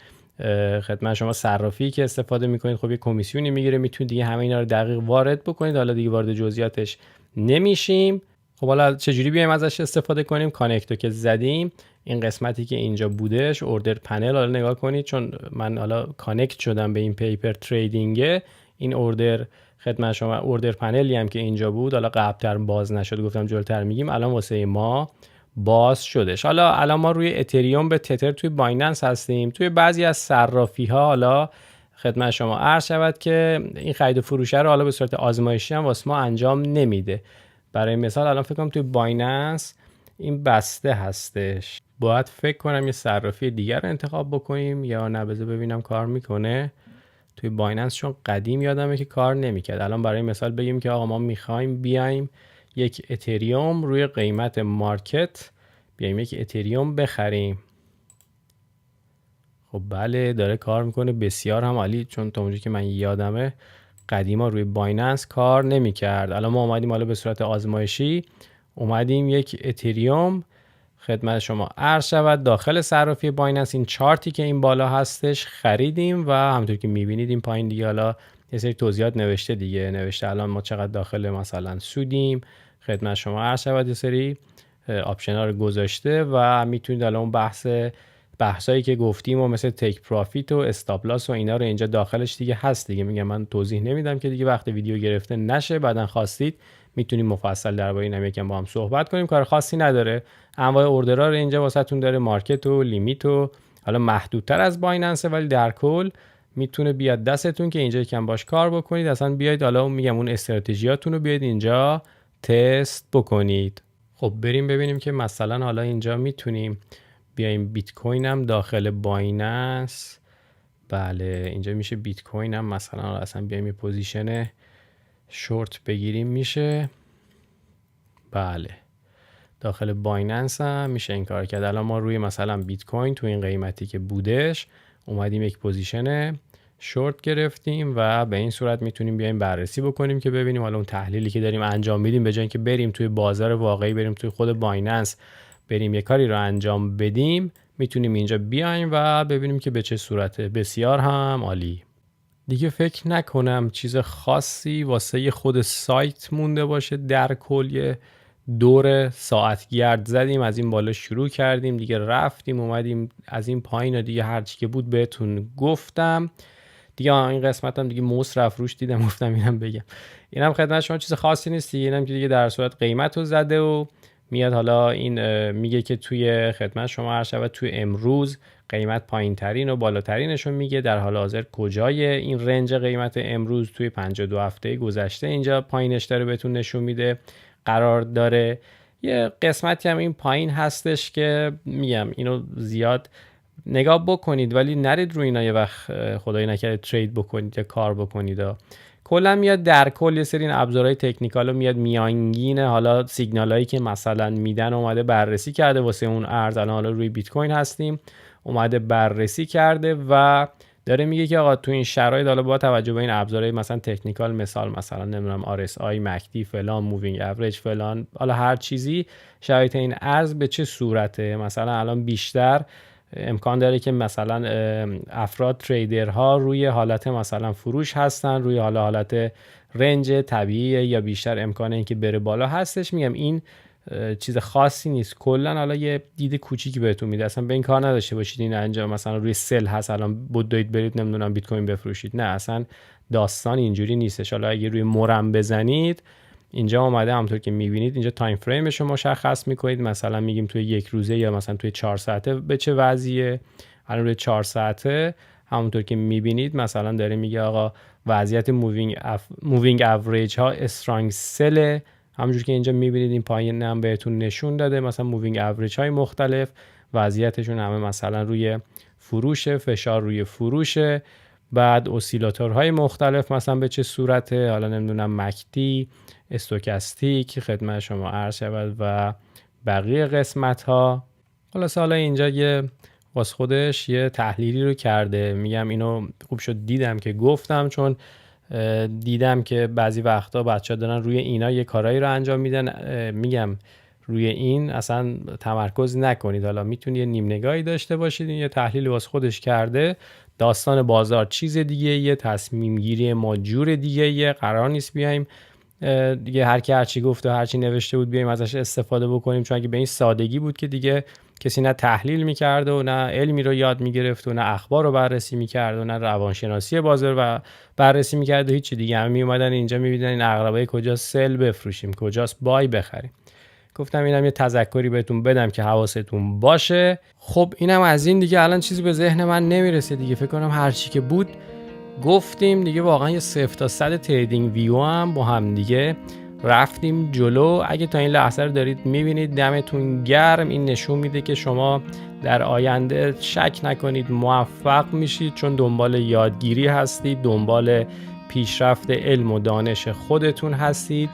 خدمت شما صرافی که استفاده میکنید خب یه کمیسیونی میگیره، میتونید دیگه همه اینا رو دقیق وارد بکنید. حالا دیگه وارد جزئیاتش نمیشیم. خب حالا چجوری بیایم ازش استفاده کنیم؟ کانکتو که زدیم این قسمتی که اینجا بودش اوردر پنل، حالا نگاه کنید چون من حالا کانکت شدم به این پیپر تریدینگ، این اوردر خدمت شما اوردر پنلی هم که اینجا بود حالا قبلتر باز نشد گفتم جلوتر میگیم، الان واسه ما باز شدش. حالا الان ما روی اتریوم به تتر توی بایننس هستیم. توی بعضی از صرافی ها حالا خدمت شما عرض شود که این خرید و فروش رو حالا به صورت آزمایشی هم واسه ما انجام نمیده. برای مثال الان فکر کنم توی بایننس این بسته هستش، باید فکر کنم یه صرافی دیگر رو انتخاب بکنیم یا نه، بذار ببینم کار میکنه توی بایننس چون قدیم یادمه که کار نمیکرد. الان برای مثال بگیم که آقا ما میخوایم بیایم یک اتریوم روی قیمت مارکت بیایم یک اتریوم بخریم. خب بله داره کار میکنه، بسیار هم عالی، چون تا اونجایی که من یادمه قدیما روی بایننس کار نمیکرد. الان ما اومدیم حالا به صورت آزمایشی اومدیم یک اتریوم خدمت شما عرض شود داخل صرافی بایننس این چارتی که این بالا هستش خریدیم و همونطور که میبینید این پایین دیگه حالا یه سری توضیحات نوشته دیگه، نوشته الان ما چقدر داخل مثلا سودیم خدمت شما عرض شود، یه سری آپشن ها رو گذاشته و میتونید الان اون بحثایی که گفتیم و مثل تیک پروفیت و استاپ لاس و اینا رو اینجا داخلش دیگه هست دیگه. میگم من توضیح نمیدم که دیگه وقت ویدیو گرفته نشه، بعدن خواستید میتونیم مفصل درباره اینم یکم با هم صحبت کنیم، کار خاصی نداره. انواع اوردرها رو اینجا واسهتون داره، مارکت و لیمیت و حالا محدودتر از بایننس ولی در کل میتونه بیاد دستتون که اینجا یکم باش کار بکنید. اصلا بیاید حالا میگم اون استراتژیاتون رو بیاید اینجا تست بکنید. خب بریم ببینیم که مثلا حالا اینجا میتونیم بیایم بیت کوین هم داخل بایننس. بله اینجا میشه بیت کوین هم مثلا اصلا بیایم یه پوزیشن شورت بگیریم میشه. بله داخل بایننس هم میشه این کار کرد. الان ما روی مثلا بیت کوین تو این قیمتی که بودش اومدیم یک پوزیشن شورت گرفتیم و به این صورت میتونیم بیایم بررسی بکنیم که ببینیم حالا اون تحلیلی که داریم انجام میدیم به جای اینکه بریم توی بازار واقعی، بریم توی خود بایننس بریم یه کاری رو انجام بدیم، میتونیم اینجا بیایم و ببینیم که به چه صورته. بسیار هم عالی. دیگه فکر نکنم چیز خاصی واسه خود سایت مونده باشه. در کل یه دور ساعت گرد زدیم، از این بالا شروع کردیم دیگه، رفتیم اومدیم از این پایین و دیگه هرچی که بود بهتون گفتم دیگه. این قسمت هم دیگه موس رفت روش، دیدم گفتم اینم بگم. اینم خدمت شما چیز خاصی نیست دیگه، اینم که دیگه در صورت قیمت رو زده و میاد. حالا این میگه که توی خدمت شما هر شب توی امروز قیمت پایین ترین و بالاترینش رو میگه. در حال حاضر کجای این رنج قیمت امروز توی 52 هفته گذشته اینجا پایینش داره بهتون نشون میده قرار داره. یه قسمتی هم این پایین هستش که میگم اینو زیاد نگاه بکنید ولی نرید روی اینا یه وقت خدای نکرده ترید بکنید یا کار بکنید. کلا میاد در کل یه سری ابزارهای تکنیکال رو میاد میانگین حالا سیگنالایی که مثلا میدن اومده بررسی کرده واسه اون ارز. الان حالا روی بیت کوین هستیم، اومده بررسی کرده و داره میگه که آقا تو این شرایط حالا با توجه به این ابزارهای مثلا تکنیکال، مثلا نمیدونم RSI، MACD فلان، مووینگ اوریج فلان، حالا هر چیزی، شرایط این ارز به چه صورته. مثلا الان بیشتر امکان داره که مثلا افراد تریدرها روی حالت مثلا فروش هستن، روی حالت رنج طبیعی یا بیشتر امکانه این که بره بالا هستش. میگم این چیز خاصی نیست، کلا حالا یه دید کوچیکی بهتون میده. اصلا به این کار نداشته باشید این انجام مثلا روی سل هست الان بدوید برید نمیدونم بیت کوین بفروشید، نه اصلا داستان اینجوری نیستش. حالا اگه روی مورم بزنید اینجا اومده همونطور که میبینید اینجا تایم فریمش رو مشخص میکنید، مثلا میگیم توی یک روزه یا مثلا توی 4 ساعته به چه وضعیه. الان روی 4 ساعته همونطور که میبینید مثلا داره میگه آقا وضعیت مووینگ اوریج ها استرانگ سل، همونجور که اینجا میبینید این پایین هم بهتون نشون داده مثلا مووینگ اوریج های مختلف وضعیتشون همه مثلا روی فروشه، فشار روی فروشه. بعد اسیلاتورهای مختلف مثلا به چه صورته، حالا نمیدونم مکدی، استوکاستیک خدمت شما عرض شود و بقیه قسمت ها. حالا اینجا یه واس خودش یه تحلیلی رو کرده. میگم اینو خوب شد دیدم که گفتم، چون دیدم که بعضی وقتا بچه‌ها دارن روی اینا یه کارایی رو انجام میدن. میگم روی این اصلا تمرکز نکنید، حالا میتونید یه نیم نگاهی داشته باشید. این یه تحلیل واس خودش کرده. داستان بازار چیز دیگه، یه تصمیم گیری ما جور دیگه، یه قرار نیست بیایم دیگه هر کی هر چی گفت و هر چی نوشته بود بیایم ازش استفاده بکنیم، چون اگه به این سادگی بود که دیگه کسی نه تحلیل میکرد و نه علمی رو یاد میگرفت و نه اخبار رو بررسی میکرد و نه روانشناسی بازار و بررسی میکرد و هیچ دیگه. هم میومدن اینجا میبینن این عقربه کجا سل بفروشیم، کجاست بای بخریم. گفتم اینم یه تذکری بهتون بدم که حواستون باشه. خب اینم از این دیگه. الان چیزی به ذهن من نمیرسه دیگه، فکر کنم هر چی که بود گفتیم دیگه. واقعا یه 0 تا 100 تریدینگ ویو هم با هم دیگه رفتیم جلو. اگه تا این لحظه رو دارید میبینید دمتون گرم. این نشون میده که شما در آینده شک نکنید موفق میشید، چون دنبال یادگیری هستید، دنبال پیشرفت علم و دانش خودتون هستید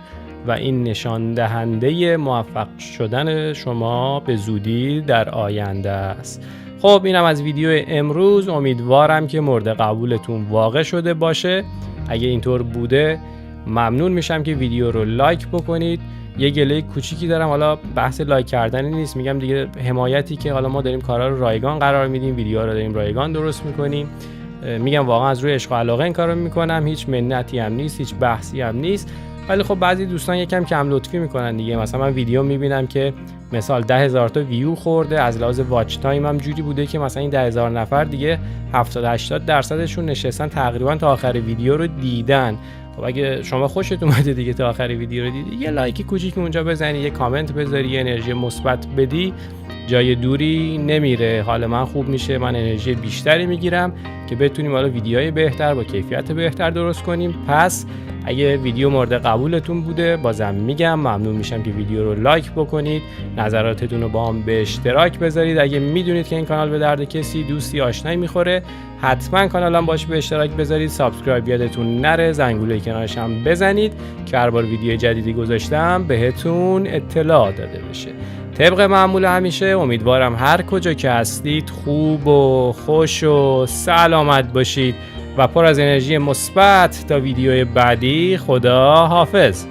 و این نشان دهنده موفق شدن شما به زودی در آینده است. خب اینم از ویدیو امروز. امیدوارم که مورد قبولتون واقع شده باشه. اگه اینطور بوده ممنون میشم که ویدیو رو لایک بکنید. یه گله کوچیکی دارم، حالا بحث لایک کردنی نیست، میگم دیگه حمایتی که حالا ما داریم کارا رو رایگان قرار میدیم، ویدیوها رو داریم رایگان درست میکنیم. میگم واقعا از روی عشق و علاقه این کارو میکنم، هیچ منتی هم نیست، هیچ بحثی هم نیست. ولی خب بعضی دوستان یکم کم لطفی میکنن دیگه. مثلا من ویدیو میبینم که مثال 10,000 تا ویو خورده، از لحاظ واچ تایم هم جوری بوده که مثلا این 10,000 نفر دیگه 70-80% نشستن تقریبا تا آخر ویدیو رو دیدن. خب اگه شما خوشت اومده دیگه تا آخر ویدیو رو دیدی، یه لایک کوچیک اونجا بزنی، یه کامنت بذاری، یه انرژی مثبت بدی، جای دوری نمیره، حال من خوب میشه، من انرژی بیشتری میگیرم که بتونیم حالا ویدیوهای بهتر با کیفیت بهتر درست کنیم. پس اگه ویدیو مورد قبولتون بوده بازم میگم ممنون میشم که ویدیو رو لایک بکنید، نظراتتون رو با هم به اشتراک بذارید. اگه میدونید که این کانال به درد کسی دوستی آشنایی میخوره حتما کانالم باش به اشتراک بذارید، سابسکرایب یادتون نره، زنگوله کنارش هم بزنید که هر بار ویدیو جدیدی گذاشتم بهتون اطلاع داده بشه. طبق معمول همیشه امیدوارم هر کجا که هستید خوب و خوش و سلامت باشید و پر از انرژی مثبت. تا ویدیوی بعدی، خدا حافظ.